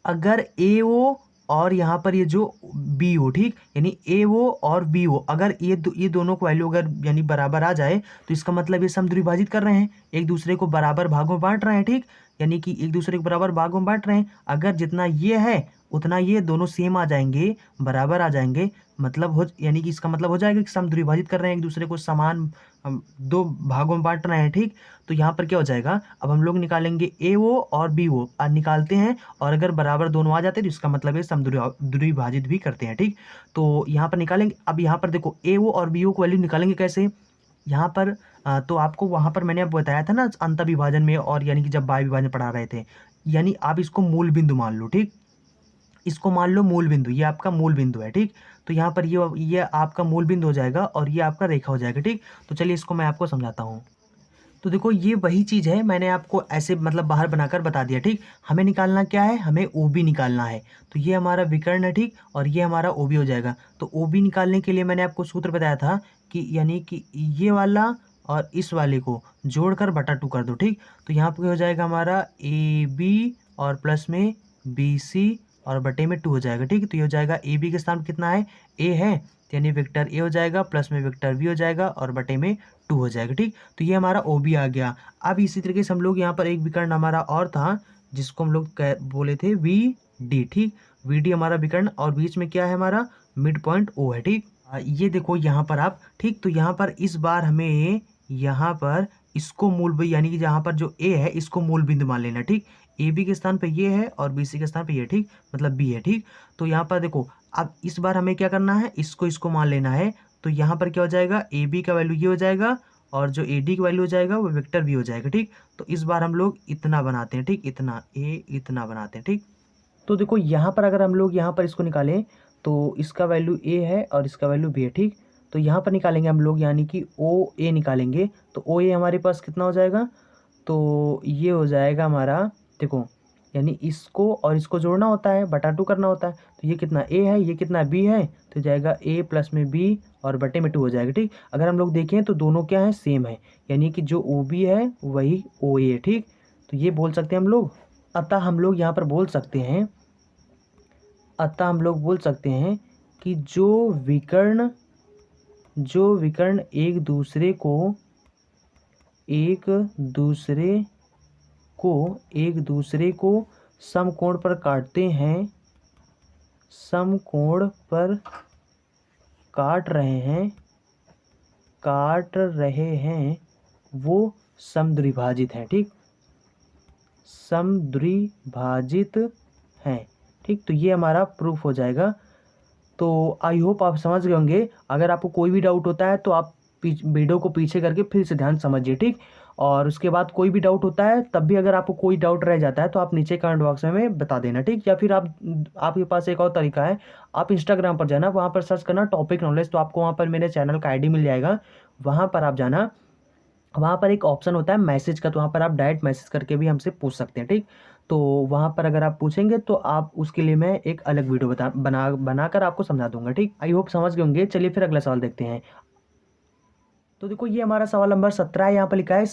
अगर ए ओ और यहाँ पर ये जो बी हो, ठीक, यानी ए ओ और बी ओ अगर ये दोनों को वैल्यू अगर यानी बराबर आ जाए तो इसका मतलब ये समद्विभाजित कर रहे हैं, एक दूसरे को बराबर भागों में बांट रहे हैं, ठीक। यानी कि एक दूसरे को बराबर भागों में बांट रहे हैं। अगर जितना ये है उतना ये दोनों सेम आ जाएंगे, बराबर आ जाएंगे, मतलब हो यानी कि इसका मतलब हो जाएगा कि समद्विभाजित कर रहे हैं, एक दूसरे को समान दो भागों में बांट रहे हैं, ठीक। तो यहाँ पर क्या हो जाएगा, अब हम लोग निकालेंगे ए ओ और बी ओ निकालते हैं और अगर बराबर दोनों आ जाते हैं तो इसका मतलब है समद्विभाजित भी करते हैं, ठीक। तो यहाँ पर निकालेंगे। अब यहाँ पर देखो ए ओ और बी ओ को वैल्यू निकालेंगे कैसे, यहाँ पर तो आपको वहाँ पर मैंने अब बताया था ना अंतःविभाजन में, और यानी कि जब बाह्य विभाजन पढ़ा रहे थे, यानी आप इसको मूल बिंदु मान लो, ठीक। इसको मान लो मूल बिंदु, ये आपका मूल बिंदु है, ठीक। तो यहाँ पर ये आपका मूल बिंदु हो जाएगा और ये आपका रेखा हो जाएगा, ठीक। तो चलिए इसको मैं आपको समझाता हूँ। तो देखो ये वही चीज़ है, मैंने आपको ऐसे मतलब बाहर बनाकर बता दिया, ठीक। हमें निकालना क्या है, हमें ओ बी निकालना है। तो ये हमारा विकर्ण है, ठीक, और ये हमारा ओ बी हो जाएगा। तो ओ बी निकालने के लिए मैंने आपको सूत्र बताया था कि यानी कि ये वाला और इस वाले को जोड़कर बटा 2 कर दो, ठीक। तो यहाँ पर हो जाएगा हमारा ए बी और प्लस में बी सी और बटे में 2 हो जाएगा। ठीक, तो ये हो जाएगा ए बी के स्थान पर कितना है, ए है, यानी वेक्टर ए हो जाएगा प्लस में वेक्टर बी हो जाएगा और बटे में 2 हो जाएगा। ठीक, तो ये हमारा ओ बी आ गया। अब इसी तरीके से हम लोग यहाँ पर एक विकर्ण हमारा और था जिसको हम लोग बोले थे वी डी। ठीक, वी डी हमारा विकर्ण और बीच में क्या है हमारा मिड पॉइंट ओ है। ठीक, ये देखो यहाँ पर आप, ठीक, तो यहाँ पर इस बार हमें यहाँ पर इसको मूल यानी कि जहाँ पर जो ए है इसको मूल बिंदु मान लेना। ठीक, ए बी के स्थान पे ये है और बी सी के स्थान पे ये, ठीक, मतलब बी है। ठीक, तो यहाँ पर देखो अब इस बार हमें क्या करना है, इसको मान लेना है। तो यहाँ पर क्या हो जाएगा, ए बी का वैल्यू ये हो जाएगा और जो ए डी का वैल्यू हो जाएगा वो वेक्टर बी हो जाएगा। ठीक, तो इस बार हम लोग इतना बनाते हैं। ठीक, इतना ए इतना बनाते हैं। ठीक, तो देखो यहाँ पर अगर हम लोग यहाँ पर इसको निकालें तो इसका वैल्यू ए है और इसका वैल्यू बी है। ठीक, तो यहाँ पर निकालेंगे हम लोग यानी कि ओ ए निकालेंगे तो ओ ए हमारे पास कितना हो जाएगा, तो ये हो जाएगा हमारा, देखो यानी इसको और इसको जोड़ना होता है, बटा 2 करना होता है। तो ये कितना ए है, ये कितना बी है, तो जाएगा ए प्लस में बी और बटे में 2 हो जाएगा। ठीक, अगर हम लोग देखें तो दोनों क्या है, सेम है, यानी कि जो ओ बी है वही ओ ए है। ठीक, तो ये बोल सकते हैं हम लोग। अतः हम लोग यहाँ पर बोल सकते हैं, कि जो विकर्ण एक दूसरे को समकोण पर काट रहे हैं वो समद्विभाजित हैं। ठीक, समद्विभाजित हैं। ठीक, तो ये हमारा प्रूफ हो जाएगा। तो आई होप आप समझ गए होंगे। अगर आपको कोई भी डाउट होता है तो आप वीडियो को पीछे करके फिर से ध्यान समझिए। ठीक, और उसके बाद कोई भी डाउट होता है तब भी अगर आपको कोई डाउट रह जाता है तो आप नीचे कमेंट बॉक्स में बता देना। ठीक, या फिर आपके पास एक और तरीका है, आप इंस्टाग्राम पर जाना, वहाँ पर सर्च करना टॉपिक नॉलेज, तो आपको वहाँ पर मेरे चैनल का आईडी मिल जाएगा। वहाँ पर आप जाना, वहाँ पर एक ऑप्शन होता है मैसेज का, तो वहाँ पर आप डायरेक्ट मैसेज करके भी हमसे पूछ सकते हैं। ठीक, तो वहाँ पर अगर आप पूछेंगे तो आप उसके लिए मैं एक अलग वीडियो बनाकर आपको समझा दूंगा। ठीक, आई होप समझ गए होंगे। चलिए फिर अगला सवाल देखते हैं। तो देखो ये हमारा सवाल नंबर 17 है। यहाँ पर लिखा है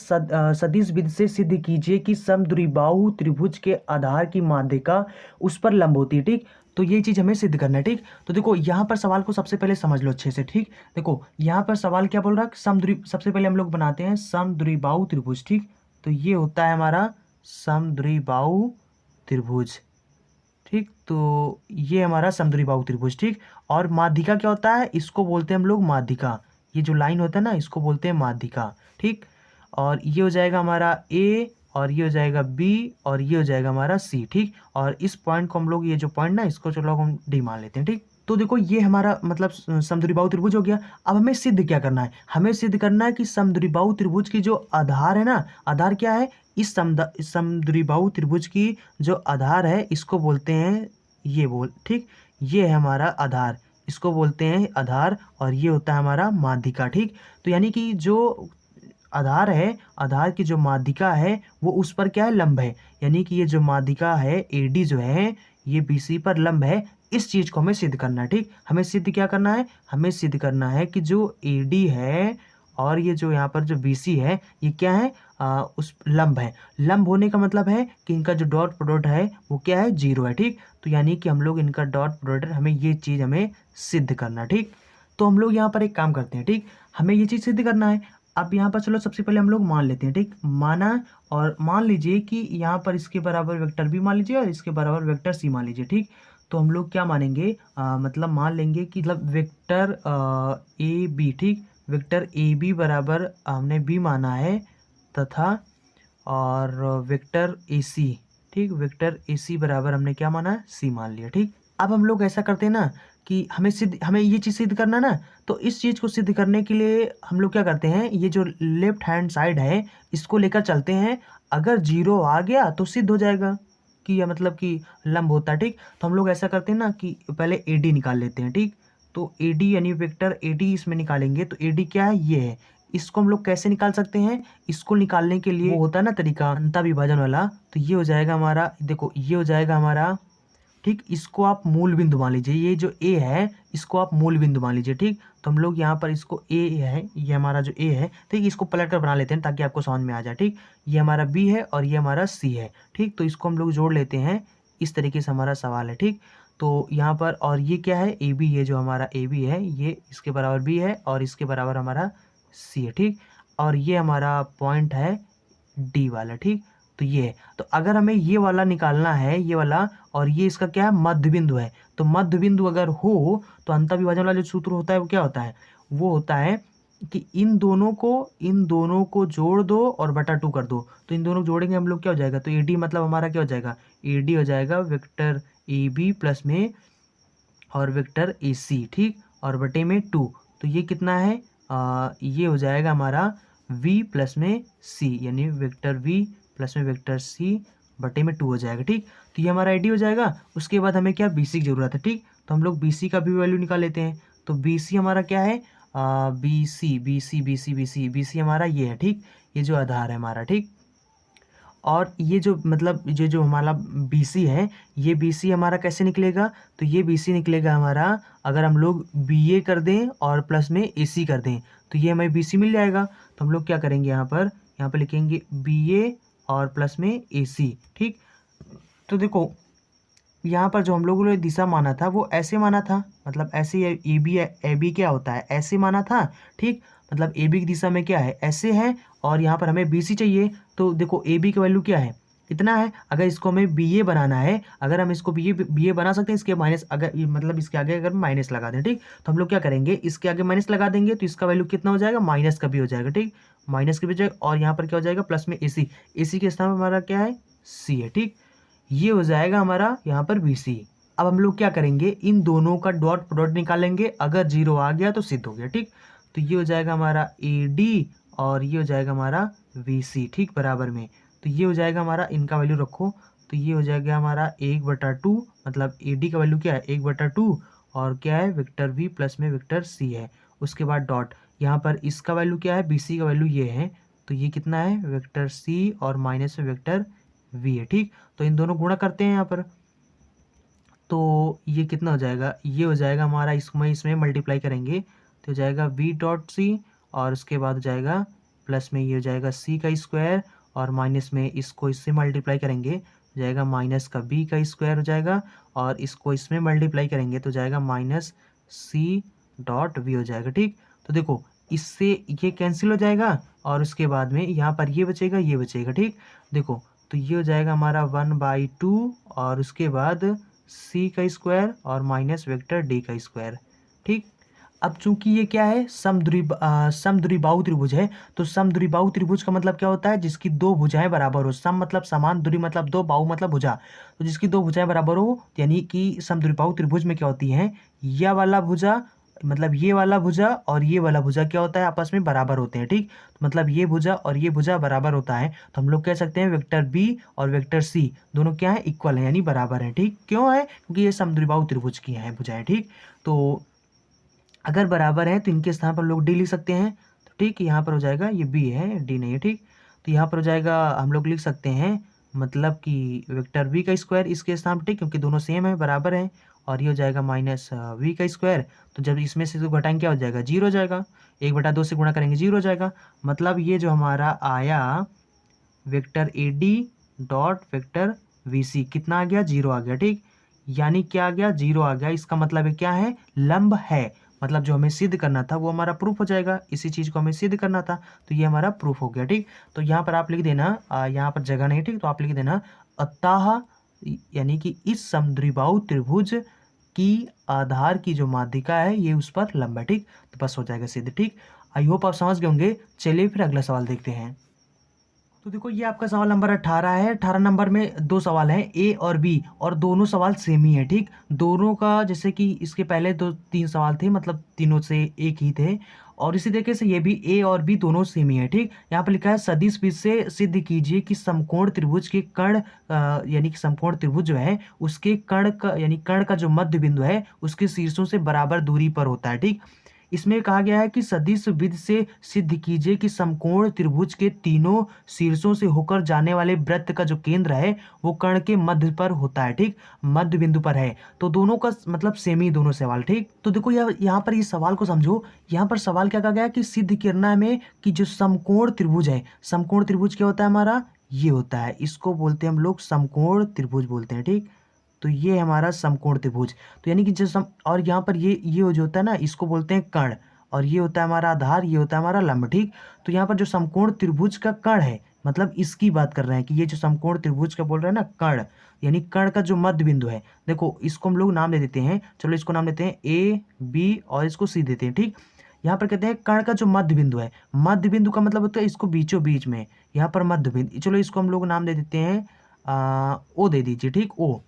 सदिश विधि से सिद्ध कीजिए कि समद्विबाहु त्रिभुज के आधार की माध्यिका उस पर लंब होती है। ठीक, तो ये चीज़ हमें सिद्ध करना है। ठीक, तो देखो यहाँ पर सवाल को सबसे पहले समझ लो अच्छे से। ठीक, देखो यहाँ पर सवाल क्या बोल रहा है, सबसे पहले हम लोग बनाते हैं समद्विबाहु त्रिभुज। ठीक, तो ये होता है हमारा समद्विबाहु त्रिभुज। ठीक, तो ये हमारा समद्विबाहु त्रिभुज। ठीक, और माध्यिका क्या होता है, इसको बोलते हैं हम लोग माध्यिका, ये जो लाइन होता है ना इसको बोलते हैं माध्यिका। ठीक, और ये हो जाएगा हमारा ए और ये हो जाएगा बी और ये हो जाएगा हमारा सी। ठीक, और इस पॉइंट को हम लोग, ये जो पॉइंट ना इसको चलो हम डी मान लेते हैं। ठीक, तो देखो ये हमारा मतलब समद्विबाहु त्रिभुज हो गया। अब हमें सिद्ध क्या करना है, हमें सिद्ध करना है कि समद्विबाहु त्रिभुज की जो आधार है ना, आधार क्या है, इस समद्विबाहु त्रिभुज की जो आधार है इसको बोलते हैं ठीक, ये है हमारा आधार, इसको बोलते हैं आधार और ये होता है हमारा माध्यिका। ठीक, तो यानी कि जो आधार है, आधार की जो माध्यिका है वो उस पर क्या है, लंब है, यानी कि ये जो माध्यिका है AD जो है ये BC पर लंब है। इस चीज़ को हमें सिद्ध करना है। ठीक, हमें सिद्ध क्या करना है, हमें सिद्ध करना है कि जो AD है और ये जो यहाँ पर जो BC है ये क्या है, उस लंब है। लंब होने का मतलब है कि इनका जो डॉट प्रोडक्ट है वो क्या है, 0 है। ठीक, तो यानी कि हम लोग इनका डॉट प्रोडक्ट, हमें ये चीज़ हमें सिद्ध करना। ठीक, तो हम लोग यहाँ पर एक काम करते हैं। ठीक, हमें ये चीज़ सिद्ध करना है। अब यहाँ पर चलो सबसे पहले हम लोग मान लेते हैं। ठीक, माना, और मान लीजिए कि यहाँ पर इसके बराबर वेक्टर बी मान लीजिए और इसके बराबर वेक्टर सी मान लीजिए। ठीक, तो हम लोग क्या मानेंगे, मतलब मान लेंगे कि मतलब वेक्टर ए बी। ठीक, वेक्टर ए बी बराबर हमने बी माना है तथा और वेक्टर ए सी, ठीक, वेक्टर ए सी बराबर हमने क्या माना है, सी मान लिया। ठीक, अब हम लोग ऐसा करते हैं ना कि हमें ये चीज़ सिद्ध करना ना, तो इस चीज़ को सिद्ध करने के लिए हम लोग क्या करते हैं, ये जो लेफ्ट हैंड साइड है इसको लेकर चलते हैं। अगर 0 आ गया तो सिद्ध हो जाएगा कि यह मतलब कि लंब होता है। ठीक, तो हम लोग ऐसा करते हैं ना कि पहले AD निकाल लेते हैं। ठीक, तो AD यानी वेक्टर AD इसमें निकालेंगे तो AD क्या है, ये है। इसको हम लोग कैसे निकाल सकते हैं, इसको निकालने के लिए वो होता है ना तरीका अंतः विभाजन वाला, तो ये हो जाएगा हमारा, देखो ये हो जाएगा हमारा। ठीक, इसको आप मूल बिंदु मान लीजिए, ये जो A है इसको आप मूल बिंदु मान लीजिए। ठीक, तो हम लोग यहाँ पर इसको A है, ये हमारा जो A है, ठीक, इसको पलट कर बना लेते हैं ताकि आपको समझ में आ जाए। ठीक, ये हमारा B है और ये हमारा C है। ठीक, तो इसको हम लोग जोड़ लेते हैं, इस तरीके से हमारा सवाल है, ठीक। तो यहाँ पर और ये क्या है, ए बी, ये जो हमारा ए बी है ये इसके बराबर बी है और इसके बराबर हमारा सी है, ठीक। और ये हमारा पॉइंट है डी वाला, ठीक। तो ये है, तो अगर हमें ये वाला निकालना है, ये वाला, और ये इसका क्या है, मध्य बिंदु है। तो मध्य बिंदु अगर हो तो अंतःविभाजन वाला जो सूत्र होता है वो क्या होता है, वो होता है कि इन दोनों को जोड़ दो और बटा 2 कर दो। तो इन दोनों को जोड़ेंगे हम लोग, क्या हो जाएगा, तो ए डी मतलब हमारा क्या हो जाएगा, ए डी हो जाएगा वेक्टर ए बी प्लस में और वेक्टर ए सी, ठीक, और बटे में 2। तो ये कितना है, ये हो जाएगा हमारा v प्लस में c, यानी वेक्टर v प्लस में वेक्टर c बटे में 2 हो जाएगा, ठीक। तो ये हमारा आईडी हो जाएगा। उसके बाद हमें क्या, bc की ज़रूरत है, ठीक। तो हम लोग bc का भी वैल्यू निकाल लेते हैं। तो bc हमारा क्या है, bc हमारा ये है, ठीक। ये जो आधार है हमारा, ठीक। और ये जो मतलब ये जो हमारा BC है, ये BC हमारा कैसे निकलेगा, तो ये BC निकलेगा हमारा अगर हम लोग BA कर दें और प्लस में AC कर दें, तो ये हमें BC मिल जाएगा। तो हम लोग क्या करेंगे, यहाँ पर लिखेंगे BA और प्लस में AC, ठीक। तो देखो यहाँ पर जो हम लोगों ने दिशा माना था वो ऐसे माना था, मतलब ऐसे ए बी क्या होता है, ऐसे माना था, ठीक। मतलब ए बी की दिशा में क्या है, ऐसे है, और यहाँ पर हमें बी सी चाहिए। तो देखो ए बी की वैल्यू क्या है, इतना है। अगर इसको हमें बी ए बनाना है, अगर हम इसको बी ए बना सकते हैं, इसके माइनस अगर मतलब इसके आगे अगर माइनस लगा दें, ठीक। तो हम लोग क्या करेंगे, इसके आगे माइनस लगा देंगे तो इसका वैल्यू कितना हो जाएगा, माइनस का भी हो जाएगा, ठीक। माइनस का भी हो जाएगा, और यहाँ पर क्या हो जाएगा, प्लस में ए सी के स्थान पर हमारा क्या है, सी है, ठीक। ये हो जाएगा हमारा यहाँ पर बी सी। अब हम लोग क्या करेंगे, इन दोनों का डॉट प्रोडक्ट निकालेंगे, अगर 0 आ गया तो सिद्ध हो गया, ठीक। तो ये हो जाएगा हमारा ए डी और ये हो जाएगा हमारा वी सी, ठीक, बराबर में। तो ये हो जाएगा हमारा, इनका वैल्यू रखो, तो ये हो जाएगा हमारा 1/2, मतलब ए डी का वैल्यू क्या है, 1/2, और क्या है, वेक्टर वी प्लस में वेक्टर सी है। उसके बाद डॉट, यहाँ पर इसका वैल्यू क्या है, बी सी का वैल्यू ये है, तो ये कितना है, वेक्टर सी और माइनस में वेक्टर वी है, ठीक। तो इन दोनों गुणा करते हैं यहाँ पर, तो ये कितना हो जाएगा, ये हो जाएगा हमारा, इसमें मल्टीप्लाई करेंगे तो हो जाएगा v डॉट सी, और उसके बाद हो जाएगा प्लस में ये हो जाएगा c का स्क्वायर, और माइनस में इसको इससे मल्टीप्लाई करेंगे हो जाएगा माइनस का b का स्क्वायर हो जाएगा, और इसको इसमें मल्टीप्लाई करेंगे तो जाएगा माइनस c डॉट v हो जाएगा, ठीक। तो देखो इससे ये कैंसिल हो जाएगा, और उसके बाद में यहाँ पर ये बचेगा, ठीक। देखो तो ये हो जाएगा हमारा 1/2, और उसके बाद c का स्क्वायर और माइनस वेक्टर d का स्क्वायर, ठीक। अब चूंकि ये क्या है, समद्विबाहु त्रिभुज है, तो समद्विबाहु त्रिभुज का मतलब क्या होता है, जिसकी दो भुजाएं बराबर हो। सम मतलब समान, द्वि मतलब दो, बाहु मतलब भुजा, तो जिसकी दो भुजाएं बराबर हो, यानी कि समद्विबाहु त्रिभुज में क्या होती है, यह वाला भुजा मतलब ये वाला भुजा और ये वाला भुजा क्या होता है, आपस में बराबर होते हैं, ठीक। तो मतलब ये भुजा और ये भुजा बराबर होता है, तो हम लोग कह सकते हैं वेक्टर बी और वेक्टर सी दोनों क्या है, इक्वल है, यानी बराबर है, ठीक। क्यों है, क्योंकि ये समद्विबाहु त्रिभुज की हैं भुजाएं, ठीक। तो अगर बराबर है तो इनके स्थान पर लोग डी लिख सकते हैं, तो ठीक, यहाँ पर हो जाएगा, ये बी है, डी नहीं है, ठीक। तो यहाँ पर हो जाएगा, हम लोग लिख सकते हैं मतलब कि वेक्टर वी का स्क्वायर इसके स्थान पर, ठीक, क्योंकि दोनों सेम है, बराबर है, और ये हो जाएगा माइनस वी का स्क्वायर। तो जब इसमें से तो घटाएंगे क्या हो जाएगा, 0 हो जाएगा, 1/2 से गुणा करेंगे 0 हो जाएगा। मतलब ये जो हमारा आया vector A D dot vector V C कितना आ गया, 0 आ गया, ठीक। यानी क्या आ गया, 0 आ गया। इसका मतलब है क्या है, लंब है, मतलब जो हमें सिद्ध करना था वो हमारा प्रूफ हो जाएगा। इसी चीज़ को हमें सिद्ध करना था, तो ये हमारा प्रूफ हो गया, ठीक। तो यहाँ पर आप लिख देना, यहाँ पर जगह नहीं, ठीक, तो आप लिख देना अतः, यानी कि इस समद्विबाहु त्रिभुज की आधार की जो माध्यिका है ये उस पर लंब है, ठीक। तो बस हो जाएगा सिद्ध, ठीक। आई होप आप समझ गए होंगे। चलिए फिर अगला सवाल देखते हैं। तो देखो ये आपका सवाल नंबर 18 है। 18 नंबर में दो सवाल हैं, ए और बी, और दोनों सवाल सेम ही है, ठीक। दोनों का जैसे कि इसके पहले 2-3 सवाल थे, मतलब तीनों से एक ही थे, और इसी तरीके से ये भी ए और बी दोनों सेम ही है, ठीक। यहाँ पर लिखा है सदिश विधि से सिद्ध कीजिए कि समकोण त्रिभुज के कर्ण यानी कि समकोण त्रिभुज जो है उसके कर्ण का यानी कर्ण का जो मध्य बिंदु है उसके शीर्षों से बराबर दूरी पर होता है, ठीक। इसमें कहा गया है कि सदिश विधि से सिद्ध कीजिए कि समकोण त्रिभुज के तीनों शीर्षों से होकर जाने वाले वृत्त का जो केंद्र है वो कर्ण के मध्य पर होता है, ठीक, मध्य बिंदु पर है। तो दोनों का मतलब सेम ही दोनों सवाल, ठीक। तो देखो यहाँ पर इस सवाल को समझो। यहाँ पर सवाल क्या कहा गया कि सिद्ध करना है हमें कि जो समकोण त्रिभुज है, समकोण त्रिभुज क्या होता है हमारा, ये होता है, इसको बोलते हैं हम लोग समकोण त्रिभुज बोलते हैं, ठीक। तो ये है हमारा समकोण त्रिभुज। तो यानी कि जो और यहाँ पर ये जो होता है ना, इसको बोलते हैं कर्ण, और ये होता है हमारा आधार, ये होता है हमारा लंब, ठीक। तो यहाँ पर जो समकोण त्रिभुज का कर्ण है, मतलब इसकी बात कर रहे हैं कि ये जो समकोण त्रिभुज का बोल रहे हैं ना कर्ण, यानी कर्ण का जो मध्य बिंदु है, देखो इसको हम लोग नाम दे देते हैं, चलो इसको नाम देते हैं ए बी और इसको सी देते हैं, ठीक। यहाँ पर कहते हैं कर्ण का जो मध्य बिंदु है, मध्य बिंदु का मतलब होता है इसको बीचों बीच में, यहाँ पर मध्य बिंदु, चलो इसको हम लोग नाम दे देते हैं ओ दे दीजिए, ठीक, ओ।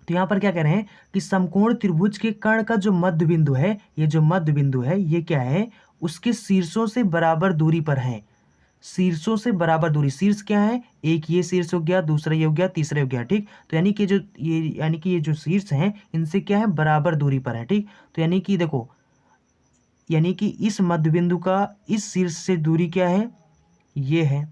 तो यहाँ पर क्या कह रहे हैं कि समकोण त्रिभुज के कर्ण का जो मध्य बिंदु है, ये जो मध्य बिंदु है ये क्या है, उसके शीर्षों से बराबर दूरी पर है। शीर्षों से बराबर दूरी, शीर्ष क्या है, एक ये शीर्ष हो गया, दूसरा ये हो गया, तीसरा हो गया, ठीक। तो यानी कि ये जो शीर्ष हैं इनसे क्या है, बराबर दूरी पर है, ठीक। तो यानी कि देखो, यानी कि इस मध्य बिंदु का इस शीर्ष से दूरी क्या है, ये है,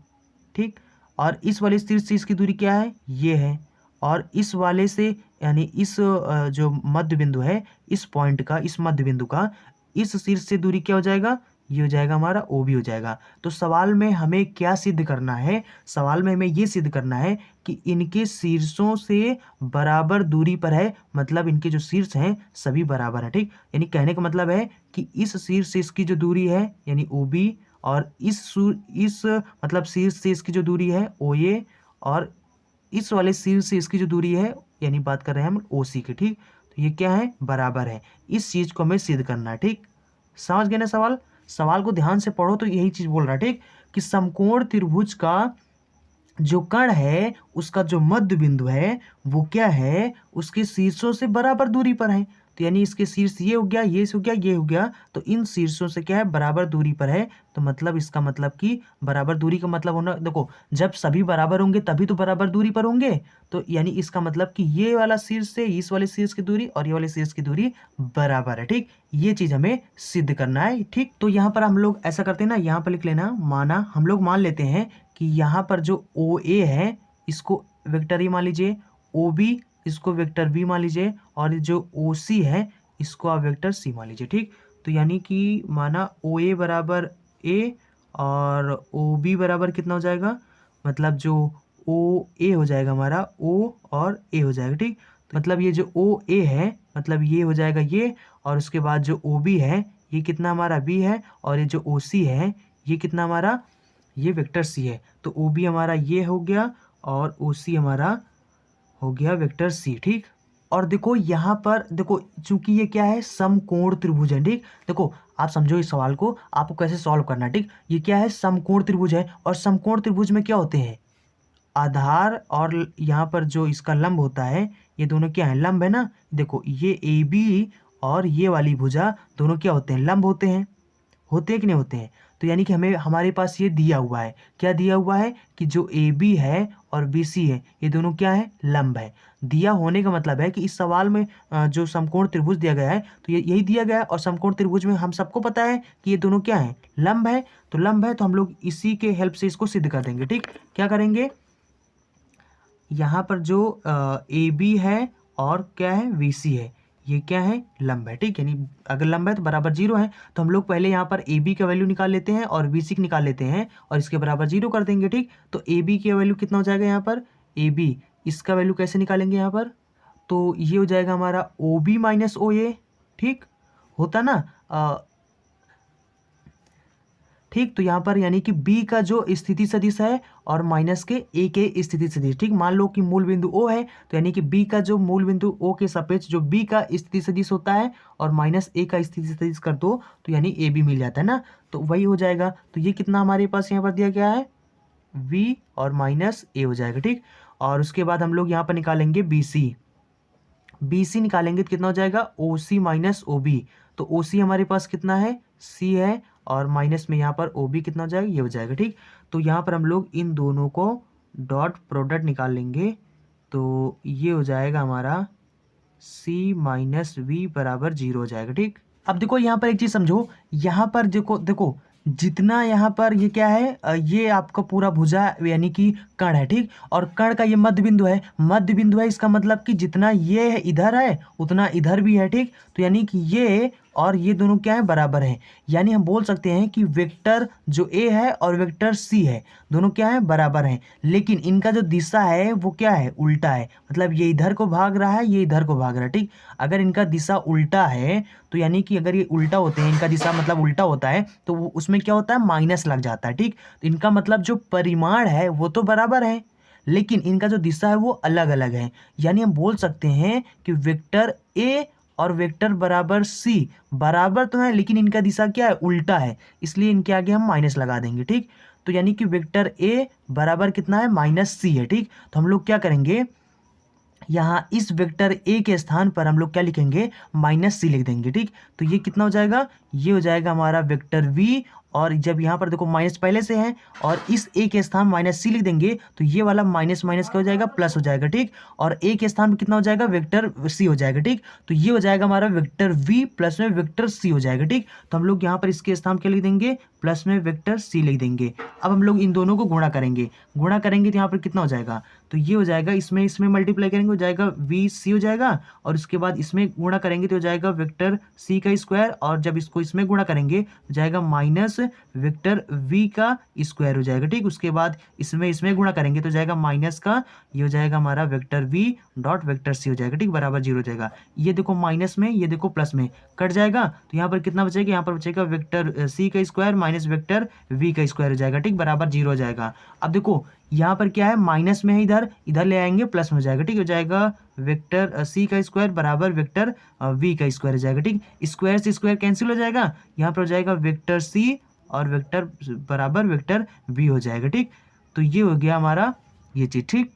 ठीक। और इस वाले शीर्ष से इसकी दूरी क्या है, ये है। और इस वाले से यानी इस जो मध्य बिंदु है, इस पॉइंट का, इस मध्य बिंदु का इस शीर्ष से दूरी क्या हो जाएगा, ये हो जाएगा हमारा ओ बी हो जाएगा। तो सवाल में हमें क्या सिद्ध करना है, सवाल में हमें ये सिद्ध करना है कि इनके शीर्षों से बराबर दूरी पर है, मतलब इनके जो शीर्ष हैं सभी बराबर है, ठीक। यानी कहने का मतलब है कि इस शीर्ष से इसकी जो दूरी है यानी ओ बी, और इस मतलब शीर्ष से इसकी जो दूरी है ओ ए, और इस वाले शीर्ष से इसकी जो दूरी है यानी बात कर रहे हैं हम ओ सी की, ठीक। तो ये क्या है, बराबर है। इस चीज को हमें सिद्ध करना है, ठीक। समझ गए ना सवाल, सवाल को ध्यान से पढ़ो तो यही चीज बोल रहा है, ठीक, कि समकोण त्रिभुज का जो कर्ण है उसका जो मध्य बिंदु है वो क्या है, उसके शीर्षों से बराबर दूरी पर है। तो यानी इसके शीर्ष ये हो गया, ये हो गया, ये हो गया, तो इन शीर्षों से क्या है, बराबर दूरी पर है। तो मतलब इसका मतलब कि बराबर दूरी का मतलब होना, देखो जब सभी बराबर होंगे तभी तो बराबर दूरी पर होंगे। तो यानी इसका मतलब कि ये वाला शीर्ष से इस वाले शीर्ष की दूरी और ये वाले शीर्ष की दूरी बराबर है, ठीक। ये चीज हमें सिद्ध करना है, ठीक। तो यहाँ पर हम लोग ऐसा करते हैं ना, यहाँ पर लिख लेना, माना हम लोग मान लेते हैं कि यहाँ पर जो ओ ए है इसको वेक्टर ए मान लीजिए, ओ बी इसको वेक्टर बी मान लीजिए, और जो ओ सी है इसको आप वेक्टर सी मान लीजिए, ठीक। तो यानी कि माना ओ ए बराबर ए और ओ बी बराबर कितना हो जाएगा, मतलब जो ओ ए हो जाएगा हमारा ओ और ए हो जाएगा, ठीक। तो मतलब ये जो ओ ए है मतलब ये हो जाएगा ये, और उसके बाद जो ओ बी है ये कितना हमारा बी है, और ये जो ओ सी है ये कितना हमारा, ये वेक्टर सी है। तो ओ बी हमारा ये हो गया और ओ सी हमारा हो गया वेक्टर सी, ठीक। और देखो यहाँ पर देखो, चूंकि ये क्या है, समकोण त्रिभुज है, ठीक। देखो आप समझो इस सवाल को, आपको कैसे सॉल्व करना है, ठीक। ये क्या है, समकोण त्रिभुज है, और समकोण त्रिभुज में क्या होते हैं, आधार और यहाँ पर जो इसका लंब होता है, ये दोनों क्या है, लंब है ना। देखो ये ए बी और ये वाली भुजा दोनों क्या होते हैं, लंब होते हैं, होते हैं कि नहीं होते हैं। तो यानी कि हमें हमारे पास ये दिया हुआ है, क्या दिया हुआ है कि जो ए बी है और बी सी है ये दोनों क्या है, लंब है। दिया होने का मतलब है कि इस सवाल में जो समकोण त्रिभुज दिया गया है तो ये यही दिया गया है, और समकोण त्रिभुज में हम सबको पता है कि ये दोनों क्या है, लंब है। तो लंब है तो हम लोग इसी के हेल्प से इसको सिद्ध कर देंगे, ठीक। क्या करेंगे, यहाँ पर जो ए बी है और क्या है वी सी है, ये क्या है, लंब है, ठीक। यानी अगर लंब है तो बराबर 0 है, तो हम लोग पहले यहाँ पर ए बी का वैल्यू निकाल लेते हैं और बी सी की निकाल लेते हैं और इसके बराबर 0 कर देंगे, ठीक। तो ए बी की वैल्यू कितना हो जाएगा, यहाँ पर ए बी, इसका वैल्यू कैसे निकालेंगे यहाँ पर, तो ये हो जाएगा हमारा ओ बी माइनस ओ ए, ठीक होता ना, ठीक। तो यहाँ पर यानी कि b का जो स्थिति सदिश है और माइनस के a के स्थिति सदिश, ठीक। मान लो कि मूल बिंदु O है तो यानी कि b का जो मूल बिंदु O के सापेक्ष जो b का स्थिति सदिश होता है और माइनस a का स्थिति सदिश कर दो तो यानी a b मिल जाता है ना, तो वही हो जाएगा। तो ये कितना हमारे पास यहाँ पर दिया गया है, v और माइनस a हो जाएगा, ठीक। और उसके बाद हम लोग यहाँ पर निकालेंगे बी सी निकालेंगे तो कितना हो जाएगा, ओ सी माइनस ओ बी। तो ओ सी हमारे पास कितना है, सी है, और माइनस में यहाँ पर ओ बी कितना हो जाएगा, ये हो जाएगा, ठीक। तो यहाँ पर हम लोग इन दोनों को डॉट प्रोडक्ट निकाल लेंगे तो ये हो जाएगा हमारा सी माइनस वी बराबर 0 हो जाएगा, ठीक। अब देखो यहाँ पर एक चीज़ समझो, यहाँ पर देखो जितना यहाँ पर ये क्या है, ये आपका पूरा भुजा यानी कि कर्ण है, ठीक। और कर्ण का ये मध्य बिंदु है, इसका मतलब कि जितना ये है इधर है उतना इधर भी है, ठीक। तो यानी कि ये और ये दोनों क्या है, बराबर हैं। यानी हम बोल सकते हैं कि वेक्टर जो ए है और वेक्टर सी है दोनों क्या है, बराबर हैं। लेकिन इनका जो दिशा है वो क्या है, उल्टा है। मतलब ये इधर को भाग रहा है, ये इधर को भाग रहा है, ठीक। अगर इनका दिशा उल्टा है तो यानी कि अगर ये उल्टा होते हैं, इनका दिशा मतलब उल्टा होता है, तो उसमें क्या होता है, माइनस लग जाता है, ठीक। तो इनका मतलब जो परिमाण है वो तो बराबर है, लेकिन इनका जो दिशा है वो अलग अलग है। यानी हम बोल सकते हैं कि वेक्टर ए और वेक्टर बराबर सी बराबर तो है, लेकिन इनका दिशा क्या है, उल्टा है, इसलिए इनके आगे हम माइनस लगा देंगे, ठीक। तो यानी कि वेक्टर ए बराबर कितना है, -c है, ठीक। तो हम लोग क्या करेंगे, यहाँ इस वेक्टर ए के स्थान पर हम लोग क्या लिखेंगे, -c लिख देंगे, ठीक। तो ये कितना हो जाएगा, ये हो जाएगा हमारा वेक्टर v, और जब यहाँ पर देखो माइनस पहले से है और इस ए के स्थान -c लिख देंगे तो ये वाला माइनस माइनस क्या हो जाएगा, प्लस हो जाएगा, ठीक। और ए के स्थान पर कितना हो जाएगा, वेक्टर c हो जाएगा, ठीक। तो ये हो जाएगा हमारा वेक्टर v प्लस में वेक्टर c हो जाएगा, ठीक। तो हम लोग यहाँ पर इसके स्थान क्या लिख देंगे, प्लस में वेक्टर c लिख देंगे। अब हम लोग इन दोनों को गुणा करेंगे, तो यहाँ पर कितना हो जाएगा, तो ये हो जाएगा, इसमें मल्टीप्लाई करेंगे हो जाएगा VC हो जाएगा, और उसके बाद इसमें गुणा करेंगे तो हो जाएगा वेक्टर C का स्क्वायर, और जब इसको इसमें गुणा करेंगे तो जाएगा माइनस वेक्टर V का स्क्वायर हो जाएगा, ठीक। उसके बाद इसमें गुणा करेंगे तो जाएगा माइनस का, ये हो जाएगा हमारा vector V dot vector C हो जाएगा, ठीक, बराबर 0 हो जाएगा। ये देखो माइनस में, ये देखो प्लस में कट जाएगा, तो यहाँ पर कितना बचेगा, यहाँ पर बचेगा वेक्टर C का स्क्वायर माइनस वेक्टर V का स्क्वायर हो जाएगा, ठीक, बराबर 0 हो जाएगा। अब देखो यहाँ पर क्या है, माइनस में है, इधर ले आएंगे प्लस में हो जाएगा, ठीक, हो जाएगा वेक्टर C का स्क्वायर बराबर वेक्टर V का स्क्वायर हो जाएगा, ठीक। स्क्वायर से स्क्वायर कैंसिल हो जाएगा, यहाँ पर हो जाएगा वेक्टर C और वेक्टर बराबर वेक्टर V हो जाएगा, ठीक। तो ये हो गया हमारा ये चीज, ठीक।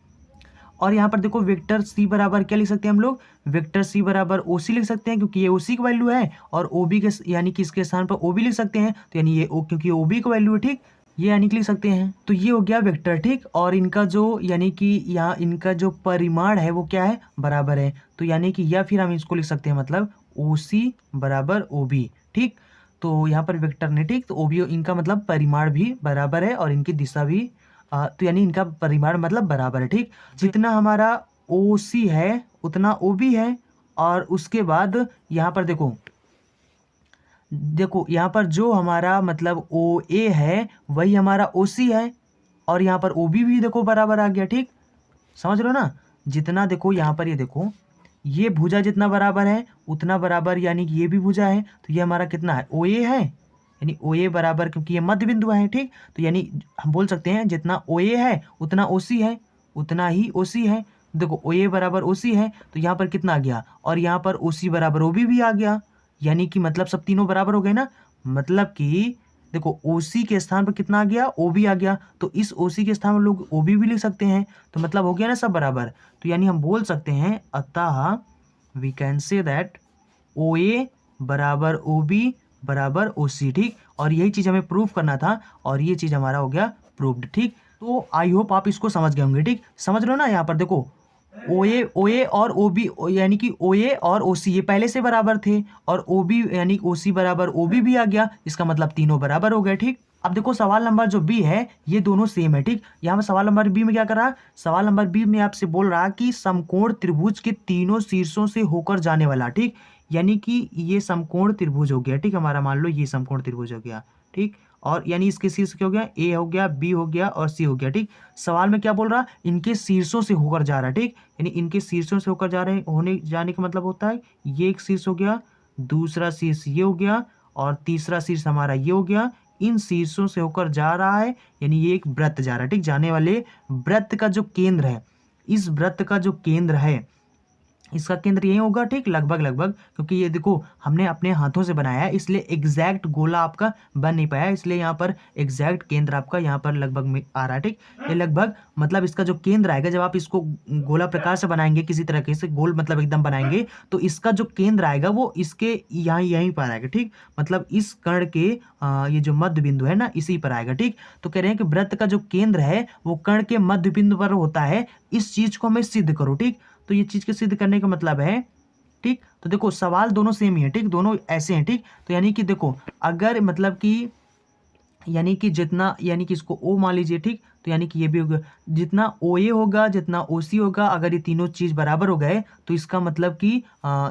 और यहाँ पर देखो वेक्टर C बराबर क्या लिख सकते हैं हम लोग, वेक्टर C बराबर OC लिख सकते हैं, क्योंकि ये OC की वैल्यू है, और OB के यानी कि इसके स्थान पर OB लिख सकते हैं, तो यानी ये क्योंकि OB की वैल्यू है, ठीक, ये यानी कि लिख सकते हैं। तो ये हो गया वेक्टर, ठीक। और इनका जो यानी कि यहाँ इनका जो परिमाण है वो क्या है, बराबर है। तो यानी कि या फिर हम इसको लिख सकते हैं मतलब OC बराबर OB, ठीक। तो यहाँ पर वेक्टर ने, ठीक, तो OB इनका मतलब परिमाण भी बराबर है और इनकी दिशा भी, तो यानी इनका परिमाण मतलब बराबर है, ठीक। जितना हमारा OC है उतना OB है, और उसके बाद यहाँ पर देखो यहाँ पर जो हमारा मतलब OA है वही हमारा OC है, और यहाँ पर OB भी देखो बराबर आ गया, ठीक, समझ लो ना। जितना देखो यहाँ पर ये देखो, ये भुजा जितना बराबर है उतना बराबर यानी कि ये भी भुजा है, तो ये हमारा कितना है, OA है, यानी OA बराबर, क्योंकि ये मध्य बिंदु है, ठीक। तो यानी हम बोल सकते हैं जितना OA है उतना OC है, उतना ही OC है। देखो OA बराबर OC है, तो यहाँ पर कितना आ गया, और यहाँ पर OC बराबर OB भी आ गया, यानी कि मतलब सब तीनों बराबर हो गए ना। मतलब कि देखो OC के स्थान पर कितना आ गया, OB आ गया, तो इस OC के स्थान पर लोग OB भी लिख सकते हैं, तो मतलब हो गया ना सब बराबर। तो यानी हम बोल सकते हैं, अतः we can say that OA बराबर OB बराबर OC, ठीक। और यही चीज़ हमें प्रूव करना था, और ये चीज़ हमारा हो गया प्रूव्ड, ठीक। तो आई होप आप इसको समझ गए होंगे, ठीक। समझ लो ना, यहाँ पर देखो OA और OB यानी कि OA और OC ये पहले से बराबर थे, और OB यानी OC बराबर OB भी आ गया, इसका मतलब तीनों बराबर हो गए, ठीक। अब देखो सवाल नंबर जो बी है ये दोनों सेम है, ठीक। यहाँ पर सवाल नंबर बी में क्या कर रहा है, सवाल नंबर बी में आपसे बोल रहा है कि समकोण त्रिभुज के तीनों शीर्षों से होकर जाने वाला, ठीक, यानी कि ये समकोण त्रिभुज हो गया, ठीक। हमारा मान लो ये समकोण त्रिभुज हो गया, ठीक। और यानी इसके शीर्ष क्या हो गया, ए हो गया, बी हो गया और सी हो गया, ठीक। सवाल में क्या बोल रहा, इनके शीर्षों से होकर जा रहा है, ठीक। यानी इनके शीर्षों से होकर जा रहे होने जाने का मतलब होता है ये एक शीर्ष हो गया, दूसरा शीर्ष ये हो गया, और तीसरा शीर्ष हमारा ये हो गया। इन शीर्षों से होकर जा रहा है, यानी ये एक वृत्त जा रहा है, ठीक। जाने वाले वृत्त का जो केंद्र है, इस वृत्त का जो केंद्र है इसका केंद्र यही होगा, ठीक, लगभग, क्योंकि ये देखो हमने अपने हाथों से बनाया है इसलिए एग्जैक्ट गोला आपका बन नहीं पाया, इसलिए यहाँ पर एग्जैक्ट केंद्र आपका यहाँ पर लगभग में आ रहा है, ठीक। ये लगभग मतलब इसका जो केंद्र आएगा, जब आप इसको गोला प्रकार से बनाएंगे, किसी तरीके से गोल मतलब एकदम बनाएंगे, तो इसका जो केंद्र आएगा वो इसके यहीं पर आएगा, ठीक। मतलब इस कर्ण के ये जो मध्य बिंदु है ना, इसी पर आएगा, ठीक। तो कह रहे हैं कि वृत्त का जो केंद्र है वो कर्ण के मध्य बिंदु पर होता है, इस चीज को हमें सिद्ध करो, ठीक। तो ये चीज के सिद्ध करने का मतलब है, ठीक। तो देखो सवाल दोनों सेम ही है, ठीक, दोनों ऐसे हैं, ठीक। तो यानी कि देखो अगर मतलब कि यानी कि जितना यानी कि इसको O मान लीजिए, ठीक। तो यानी कि ये भी होगा, जितना ओ ए होगा जितना ओ सी होगा, अगर ये तीनों चीज़ बराबर हो गए तो इसका मतलब कि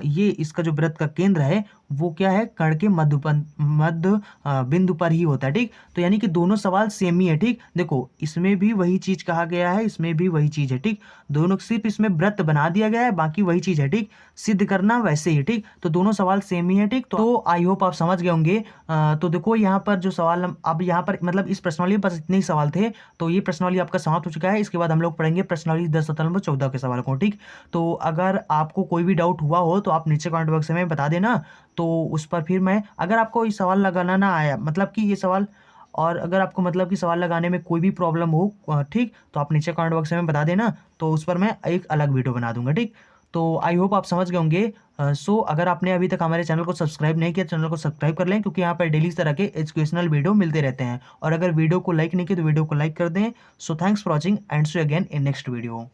ये इसका जो वृत्त का केंद्र है वो क्या है, कर्ण के मध्य बिंदु पर ही होता है। ठीक, तो यानी कि दोनों सवाल सेम ही है। ठीक, देखो इसमें भी वही चीज कहा गया है, इसमें भी वही चीज है। ठीक, दोनों सिर्फ इसमें वृत्त बना दिया गया है, बाकी वही चीज है। ठीक, सिद्ध करना वैसे ही। ठीक, तो दोनों सवाल सेम ही है। ठीक, तो आई होप आप समझ गए होंगे। तो देखो यहाँ पर जो सवाल अब यहाँ पर मतलब इस प्रश्नावली में बस इतने ही सवाल थे, तो ये प्रश्नावली आपका समाप्त हो चुका है। इसके बाद हम लोग पढ़ेंगे प्रश्नावली 10-14 के सवाल को। ठीक, तो अगर आपको कोई भी डाउट हुआ हो तो आप नीचे कमेंट बॉक्स में बता देना, तो उस पर फिर मैं, अगर आपको ये सवाल लगाना ना आया, मतलब कि ये सवाल, और अगर आपको मतलब कि सवाल लगाने में कोई भी प्रॉब्लम हो, ठीक, तो आप नीचे कमेंट बॉक्स में बता देना, तो उस पर मैं एक अलग वीडियो बना दूंगा। ठीक, तो आई होप आप समझ गए होंगे। सो अगर आपने अभी तक हमारे चैनल को सब्सक्राइब नहीं किया, चैनल को सब्सक्राइब कर लें, क्योंकि यहाँ पर डेली इस तरह के एजुकेशनल वीडियो मिलते रहते हैं। और अगर वीडियो को लाइक नहीं किया तो वीडियो को लाइक कर दें। So thanks for watching and see you again in next video.